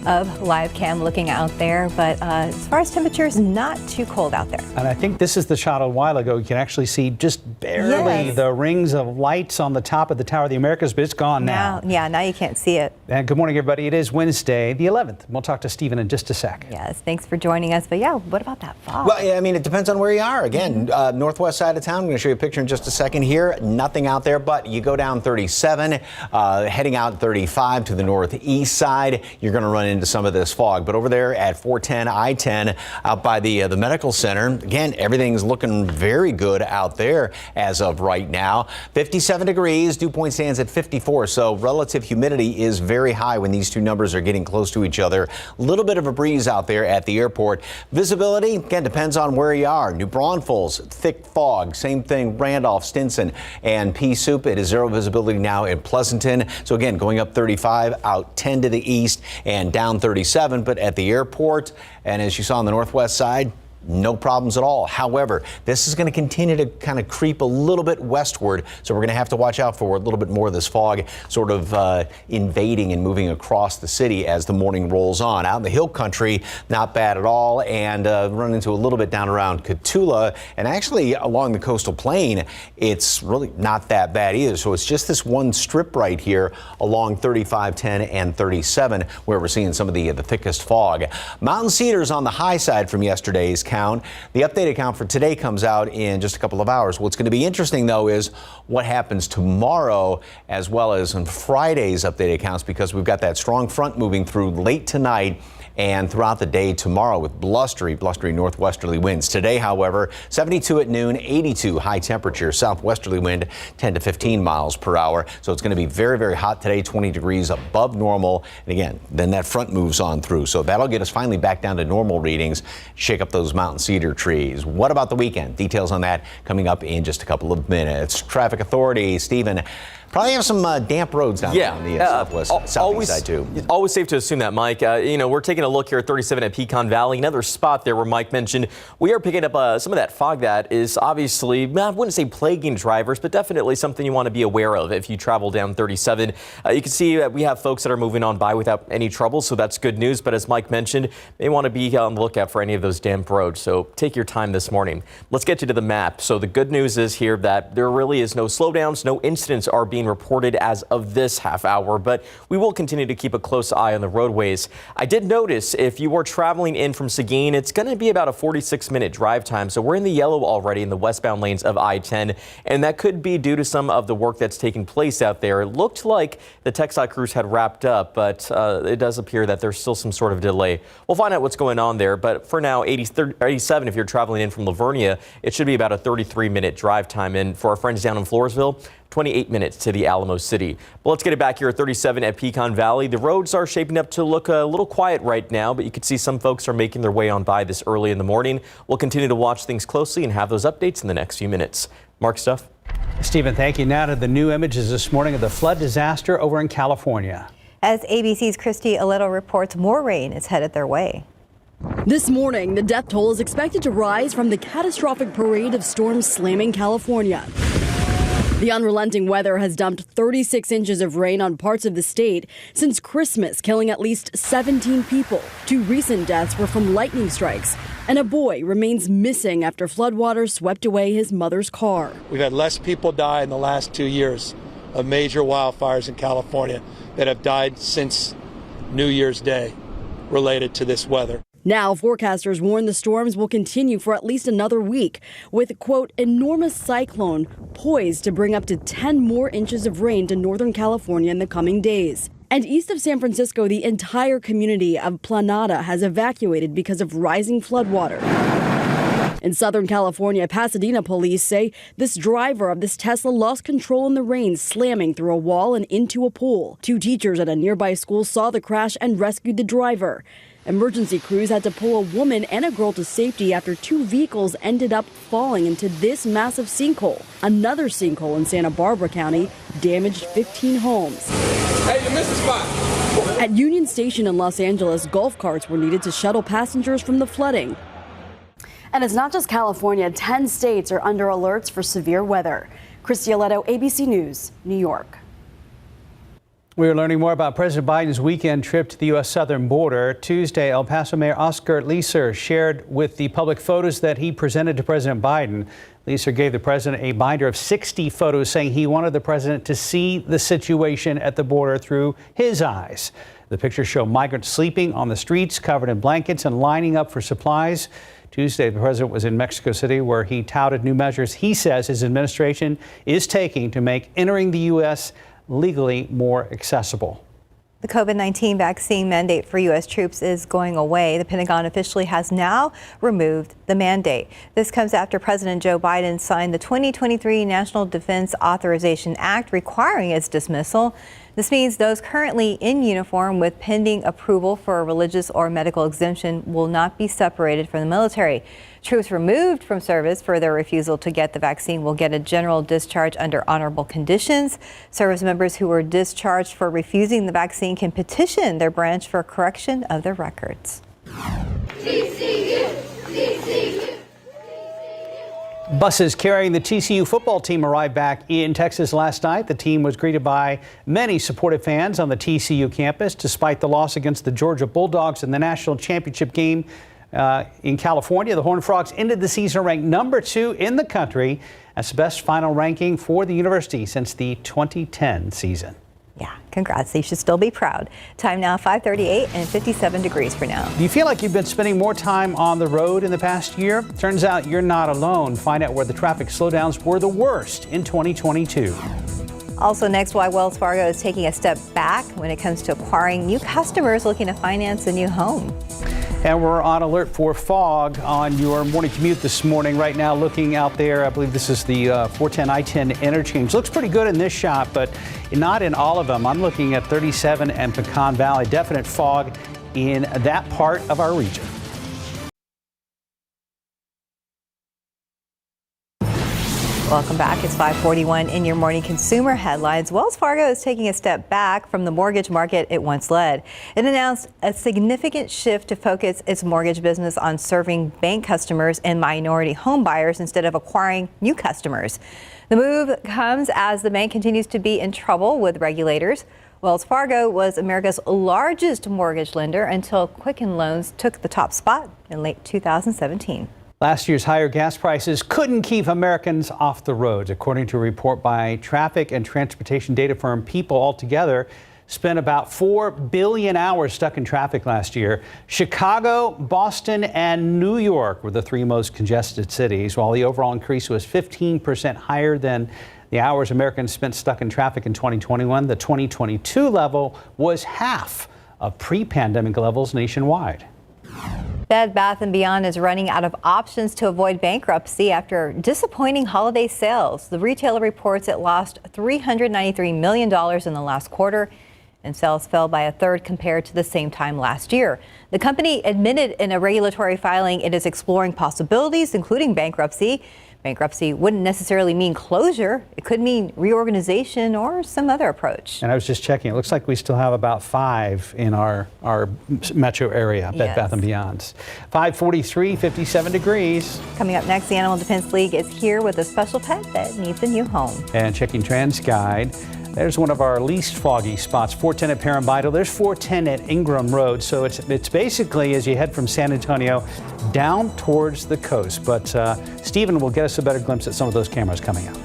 of live cam looking out there. But as far as temperatures, not too cold out there. And I think this is the shot a while ago. You can actually see just barely the rings of lights on the top of the Tower of the Americas, but it's gone now. Now you can't see it. And good morning, everybody. It is Wednesday, the 11th. We'll talk to Stephen in just a sec. Yes, thanks for joining us. But yeah, what about that fog? Well, yeah, I mean, it depends on where you are. Again, northwest side of town. I'm going to show you a picture in just a second here. Nothing out there, but you go down 37, heading out 35 to the northeast side, you're going to run into some of this fog. But over there at 410 I-10 out by the medical center, again, everything's looking very good out there as of right now. 57 degrees, dew point stands at 54, so relative humidity is very high when these two numbers are getting close to each other. A little bit of a breeze out there at the airport. Visibility, again, depends on where you are. New Braunfels, thick fog. Same thing, Randolph, Stinson, and Pea Soup. It is zero visibility now in Pleasanton. So again, going up 35, out 10 to the east and down 37, but at the airport, and as you saw on the northwest side, no problems at all. However, this is going to continue to kind of creep a little bit westward, so we're going to have to watch out for a little bit more of this fog sort of invading and moving across the city as the morning rolls on. Out in the hill country, not bad at all, and run into a little bit down around Cotulla, and actually along the coastal plain, it's really not that bad either. So it's just this one strip right here along 35, 10, and 37 where we're seeing some of the thickest fog. Mountain Cedars on the high side from yesterday's count. The updated count for today comes out in just a couple of hours. What's going to be interesting, though, is what happens tomorrow as well as on Friday's updated counts, because we've got that strong front moving through late tonight and throughout the day tomorrow with blustery northwesterly winds. Today, however, 72 at noon, 82 high temperature, southwesterly wind 10 to 15 miles per hour. So it's going to be very, very hot today, 20 degrees above normal. And again, then that front moves on through. So that'll get us finally back down to normal readings, shake up those mountain cedar trees. What about the weekend? Details on that coming up in just a couple of minutes. Traffic Authority, Stephen. Probably have some damp roads down there on the southeast side, too. Always safe to assume that, Mike. We're taking a look here at 37 at Pecan Valley, another spot there where Mike mentioned we are picking up some of that fog that is obviously, I wouldn't say plaguing drivers, but definitely something you want to be aware of if you travel down 37. You can see that we have folks that are moving on by without any trouble, so that's good news. But as Mike mentioned, they want to be on the lookout for any of those damp roads, so take your time this morning. Let's get you to the map. So the good news is here that there really is no slowdowns, no incidents are being reported as of this half hour, but we will continue to keep a close eye on the roadways. I did notice if you are traveling in from Seguin, it's going to be about a 46-minute drive time. So we're in the yellow already in the westbound lanes of I-10, and that could be due to some of the work that's taking place out there. It looked like the TxDOT crews had wrapped up, but it does appear that there's still some sort of delay. We'll find out what's going on there, but for now, 87 if you're traveling in from Livernia, it should be about a 33-minute drive time. And for our friends down in Floresville, 28 minutes to the Alamo City. But let's get it back here at 37 at Pecan Valley. The roads are shaping up to look a little quiet right now, but you can see some folks are making their way on by this early in the morning. We'll continue to watch things closely and have those updates in the next few minutes. Mark, stuff. Stephen, thank you. Now to the new images this morning of the flood disaster over in California. As ABC's Christy Aledo reports, more rain is headed their way. This morning, the death toll is expected to rise from the catastrophic parade of storms slamming California. The unrelenting weather has dumped 36 inches of rain on parts of the state since Christmas, killing at least 17 people. 2 recent deaths were from lightning strikes, and a boy remains missing after floodwaters swept away his mother's car. We've had less people die in the last 2 years of major wildfires in California that have died since New Year's Day related to this weather. Now, forecasters warn the storms will continue for at least another week, with, quote, enormous cyclone poised to bring up to 10 more inches of rain to Northern California in the coming days. And east of San Francisco, the entire community of Planada has evacuated because of rising floodwater. In Southern California, Pasadena police say this driver of this Tesla lost control in the rain, slamming through a wall and into a pool. 2 teachers at a nearby school saw the crash and rescued the driver. Emergency crews had to pull a woman and a girl to safety after 2 vehicles ended up falling into this massive sinkhole. Another sinkhole in Santa Barbara County damaged 15 homes. Hey, you missed the spot. At Union Station in Los Angeles, golf carts were needed to shuttle passengers from the flooding. And it's not just California. 10 states are under alerts for severe weather. Christy Aledo, ABC News, New York. We are learning more about President Biden's weekend trip to the U.S. southern border. Tuesday, El Paso Mayor Oscar Leeser shared with the public photos that he presented to President Biden. Leeser gave the president a binder of 60 photos, saying he wanted the president to see the situation at the border through his eyes. The pictures show migrants sleeping on the streets, covered in blankets and lining up for supplies. Tuesday, the president was in Mexico City, where he touted new measures he says his administration is taking to make entering the U.S. legally more accessible. The COVID-19 vaccine mandate for U.S. troops is going away. The Pentagon officially has now removed the mandate. This comes after President Joe Biden signed the 2023 National Defense Authorization Act requiring its dismissal. This means those currently in uniform with pending approval for a religious or medical exemption will not be separated from the military. Troops removed from service for their refusal to get the vaccine will get a general discharge under honorable conditions. Service members who were discharged for refusing the vaccine can petition their branch for correction of their records. Buses carrying the TCU football team arrived back in Texas last night. The team was greeted by many supportive fans on the TCU campus, despite the loss against the Georgia Bulldogs in the national championship game in California. The Horned Frogs ended the season ranked number 2 in the country. That's the best final ranking for the university since the 2010 season. Yeah. Congrats. You should still be proud. Time now 5:38 and 57 degrees for now. Do you feel like you've been spending more time on the road in the past year? Turns out you're not alone. Find out where the traffic slowdowns were the worst in 2022. Also next, why Wells Fargo is taking a step back when it comes to acquiring new customers looking to finance a new home. And we're on alert for fog on your morning commute this morning. Right now, looking out there, I believe this is the 410 I-10 interchange. Looks pretty good in this shot, but not in all of them. I'm looking at 37 and Pecan Valley. Definite fog in that part of our region. Welcome back. It's 5:41 in your morning consumer headlines. Wells Fargo is taking a step back from the mortgage market it once led. It announced a significant shift to focus its mortgage business on serving bank customers and minority home buyers instead of acquiring new customers. The move comes as the bank continues to be in trouble with regulators. Wells Fargo was America's largest mortgage lender until Quicken Loans took the top spot in late 2017. Last year's higher gas prices couldn't keep Americans off the roads. According to a report by traffic and transportation data firm People, altogether spent about 4 billion hours stuck in traffic last year. Chicago, Boston, and New York were the three most congested cities, while the overall increase was 15% higher than the hours Americans spent stuck in traffic in 2021. The 2022 level was half of pre-pandemic levels nationwide. Bed Bath & Beyond is running out of options to avoid bankruptcy after disappointing holiday sales. The retailer reports it lost $393 million in the last quarter, and sales fell by a third compared to the same time last year. The company admitted in a regulatory filing it is exploring possibilities, including bankruptcy. Bankruptcy wouldn't necessarily mean closure. It could mean reorganization or some other approach. And I was just checking. It looks like we still have about 5 in our metro area, Bed Bath & Beyond's. 5:43, 57 degrees. Coming up next, the Animal Defense League is here with a special pet that needs a new home. And checking TransGuide. There's one of our least foggy spots, 410 at Paramaribo. There's 410 at Ingram Road. So it's basically as you head from San Antonio down towards the coast. But Stephen will get us a better glimpse at some of those cameras coming up.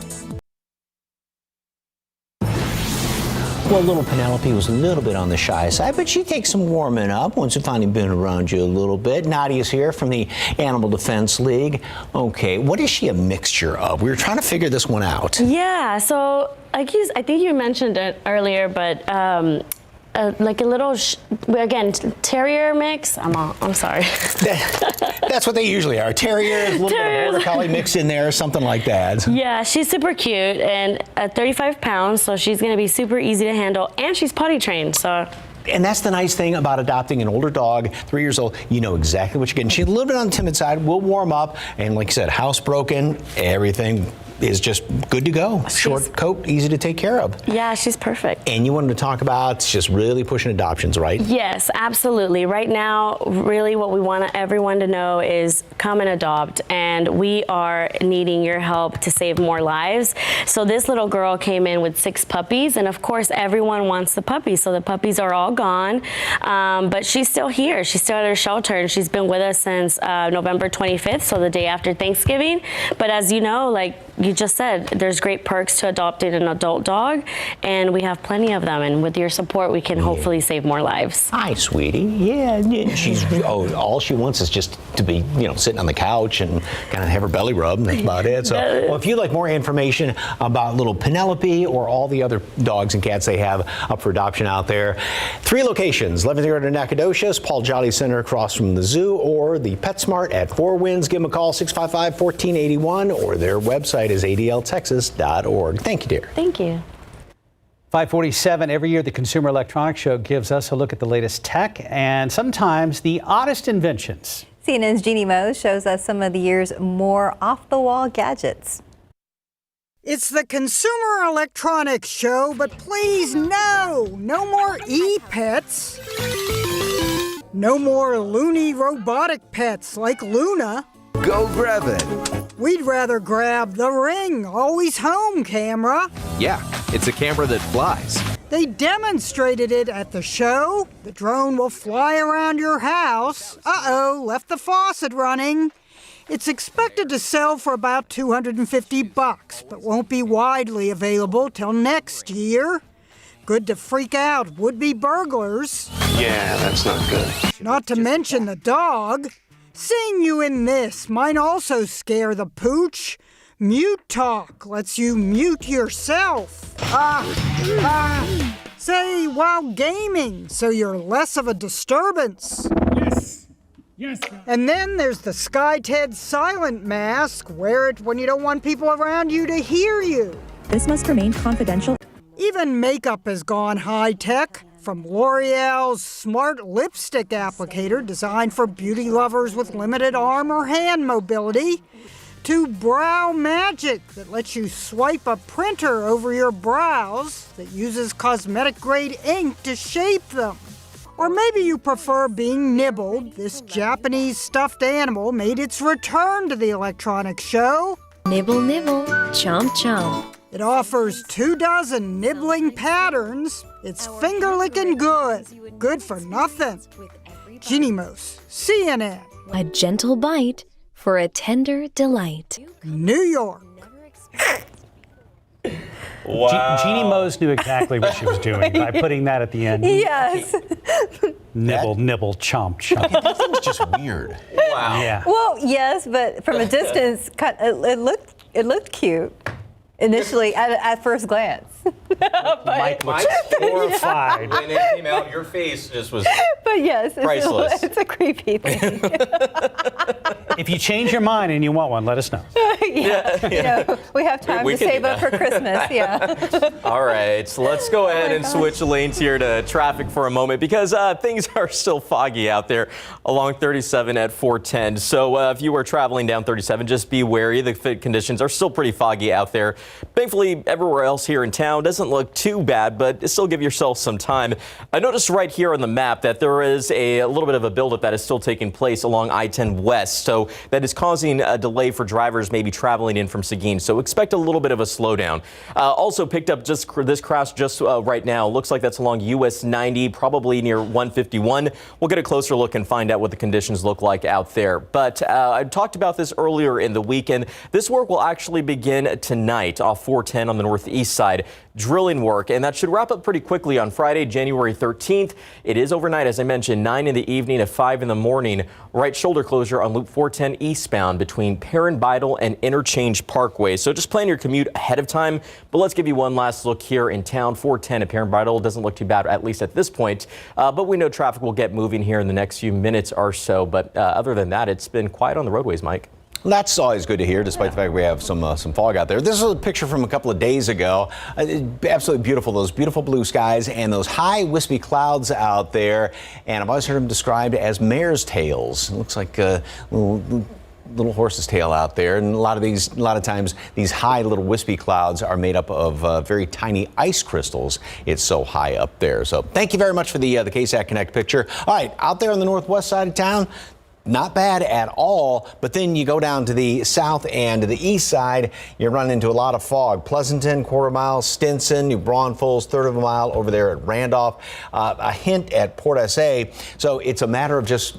Well, little Penelope was a little bit on the shy side, but she takes some warming up once we've finally been around you a little bit. Nadia's here from the Animal Defense League. Okay, what is she a mixture of? We were trying to figure this one out. Yeah, so I think you mentioned it earlier, but like a little, again, terrier mix. I'm sorry. That's what they usually are. Terriers, a little bit of border collie mix in there, something like that. Yeah, she's super cute and at 35 pounds, so she's going to be super easy to handle, and she's potty trained, so. And that's the nice thing about adopting an older dog, 3 years old. You know exactly what you're getting. She's a little bit on the timid side. We'll warm up. And like I said, housebroken, everything is just good to go. Short coat, easy to take care of. Yeah, she's perfect. And you wanted to talk about just really pushing adoptions, right? Yes, absolutely. Right now, really what we want everyone to know is come and adopt. And we are needing your help to save more lives. So this little girl came in with 6 puppies. And of course, everyone wants the puppies. So the puppies are all gone. But she's still here. She's still at her shelter. And she's been with us since November 25th, so the day after Thanksgiving. But as you know, like you just said, there's great perks to adopting an adult dog, and we have plenty of them. And with your support, we can hopefully save more lives. Hi, sweetie. Yeah, she's all she wants is just to be, sitting on the couch and kind of have her belly rubbed, and that's about it. So, well, if you'd like more information about little Penelope or all the other dogs and cats they have up for adoption out there, 3 locations: 11th in Nacogdoches, Paul Jolly Center across from the zoo, or the PetSmart at Four Winds. Give them a call, 655-1481, or their website is adltexas.org. Thank you, dear. Thank you. 5:47. Every year, the Consumer Electronics Show gives us a look at the latest tech and sometimes the oddest inventions. CNN's Jeannie Moe shows us some of the year's more off-the-wall gadgets. It's the Consumer Electronics Show, but please no more e-pets. No more loony robotic pets like Luna. Go grab it. We'd rather grab the Ring Always Home camera. Yeah, it's a camera that flies. They demonstrated it at the show. The drone will fly around your house. Uh-oh, left the faucet running. It's expected to sell for about $250, but won't be widely available till next year. Good to freak out would-be burglars. Yeah, that's not good. Not to mention the dog. Seeing you in this might also scare the pooch. Mute talk lets you mute yourself. Say while gaming, so you're less of a disturbance. Yes. And then there's the SkyTed silent mask. Wear it when you don't want people around you to hear you. This must remain confidential. Even makeup has gone high-tech. From L'Oreal's smart lipstick applicator designed for beauty lovers with limited arm or hand mobility, to Brow Magic that lets you swipe a printer over your brows that uses cosmetic-grade ink to shape them. Or maybe you prefer being nibbled. This Japanese stuffed animal made its return to the electronics show. Nibble, nibble, chomp, chomp. It offers 24 nibbling patterns. It's finger-licking good. Good for nothing. Ginimos, CNN. A gentle bite for a tender delight. New York. Wow. Jeannie Mose knew exactly what she was doing by putting that at the end. Yes. Nibble, nibble, chomp, chomp. That was just weird. Wow. Yeah. Well, yes, but from a distance, it looked cute initially at first glance. Mike looks horrified. When it came out, your face just was But yes, priceless. It's a creepy thing. If you change your mind and you want one, let us know. Yeah. You know, we have time to save up for Christmas. Yeah. All right, so let's go ahead and switch lanes here to traffic for a moment because things are still foggy out there along 37 at 410. So if you are traveling down 37, just be wary. The conditions are still pretty foggy out there. Thankfully, everywhere else here in town doesn't look too bad, but still give yourself some time. I noticed right here on the map that there is a little bit of a buildup that is still taking place along I-10 West. So that is causing a delay for drivers maybe traveling in from Seguin. So expect a little bit of a slowdown. Also picked up just this crash just right now. Looks like that's along US 90, probably near 151. We'll get a closer look and find out what the conditions look like out there. But I talked about this earlier in the weekend. This work will actually begin tonight off 410 on the northeast side. Drilling work, and that should wrap up pretty quickly on Friday, January 13th. It is overnight, as I mentioned, 9 in the evening to 5 in the morning. Right shoulder closure on Loop 410 eastbound between Perrin Bidle and Interchange Parkway. So just plan your commute ahead of time. But let's give you one last look here in town. 410 at Perrin Bidle doesn't look too bad, at least at this point. But we know traffic will get moving here in the next few minutes or so. But other than that, it's been quiet on the roadways, Mike. That's always good to hear, despite the fact we have some fog out there. This is a picture from a couple of days ago. Absolutely beautiful, those beautiful blue skies and those high wispy clouds out there. And I've always heard them described as mare's tails. It looks like a little horse's tail out there. And a lot of times, these high little wispy clouds are made up of very tiny ice crystals. It's so high up there. So thank you very much for the KSAT Connect picture. All right, out there on the northwest side of town, not bad at all, but then you go down to the south and to the east side, you run into a lot of fog. Pleasanton, quarter mile, Stinson, New Braunfels, third of a mile over there at Randolph, a hint at Port SA. So it's a matter of just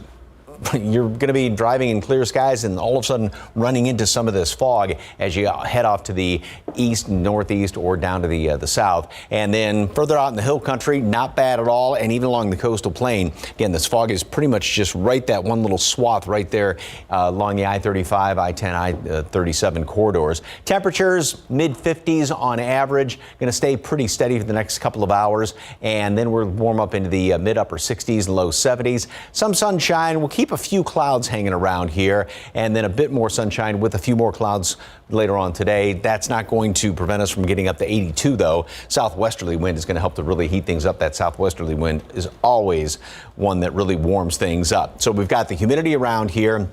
you're going to be driving in clear skies and all of a sudden running into some of this fog as you head off to the east, northeast, or down to the south. And then further out in the hill country, not bad at all. And even along the coastal plain, again, this fog is pretty much just right that one little swath right there along the I-35, I-10, I-37 corridors. Temperatures mid-50s on average, going to stay pretty steady for the next couple of hours. And then we'll warm up into the mid-upper 60s, low 70s. Some sunshine. We'll keep a few clouds hanging around here, and then a bit more sunshine with a few more clouds later on today. That's not going to prevent us from getting up to 82, though. Southwesterly wind is going to help to really heat things up. That southwesterly wind is always one that really warms things up. So we've got the humidity around here.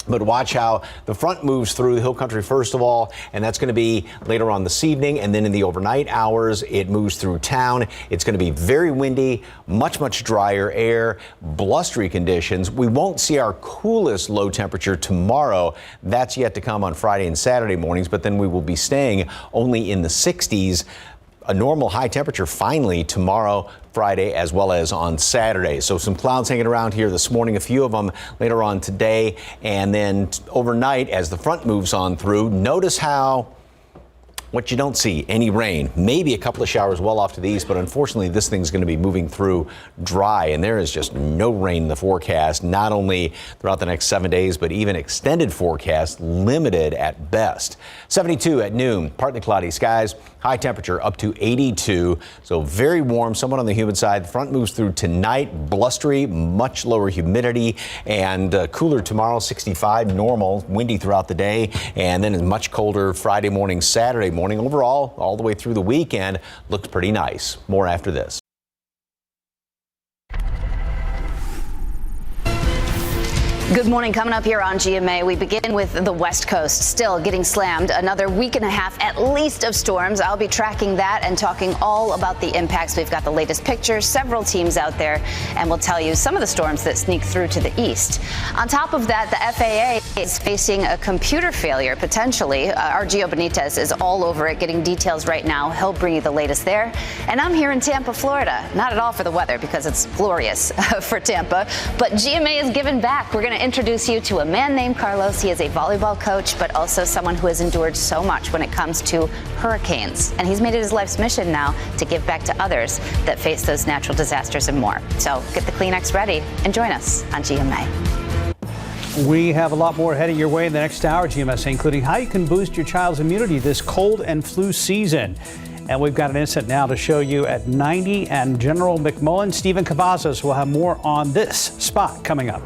But watch how the front moves through the hill country first of all, and that's going to be later on this evening. And then in the overnight hours, it moves through town. It's going to be very windy, much drier air, blustery conditions. We won't see our coolest low temperature tomorrow. That's yet to come on Friday and Saturday mornings, but then we will be staying only in the 60s. A normal high temperature finally tomorrow, Friday, as well as on Saturday. So some clouds hanging around here this morning, a few of them later on today. And then overnight, as the front moves on through, notice how what you don't see, any rain, maybe a couple of showers well off to the east, but unfortunately this thing's going to be moving through dry, and there is just no rain in the forecast, not only throughout the next 7 days, but even extended forecast, limited at best. 72 at noon, partly cloudy skies, high temperature up to 82, so very warm, somewhat on the humid side. The front moves through tonight, blustery, much lower humidity, and cooler tomorrow, 65 normal, windy throughout the day, and then it's much colder Friday morning, Saturday morning. Overall, all the way through the weekend, looks pretty nice. More after this. Good morning. Coming up here on GMA, we begin with the West Coast still getting slammed. Another week and a half at least of storms. I'll be tracking that and talking all about the impacts. We've got the latest pictures, several teams out there, and we'll tell you some of the storms that sneak through to the east. On top of that, the FAA is facing a computer failure, potentially. Our Gio Benitez is all over it, getting details right now. He'll bring you the latest there. And I'm here in Tampa, Florida. Not at all for the weather, because it's glorious for Tampa, but GMA is giving back. We're going to introduce you to a man named Carlos. He is a volleyball coach, but also someone who has endured so much when it comes to hurricanes. And he's made it his life's mission now to give back to others that face those natural disasters and more. So get the Kleenex ready and join us on GMA. We have a lot more heading your way in the next hour, GMS, including how you can boost your child's immunity this cold and flu season. And we've got an incident now to show you at 90 and General McMullen. Stephen Cavazos will have more on this spot coming up.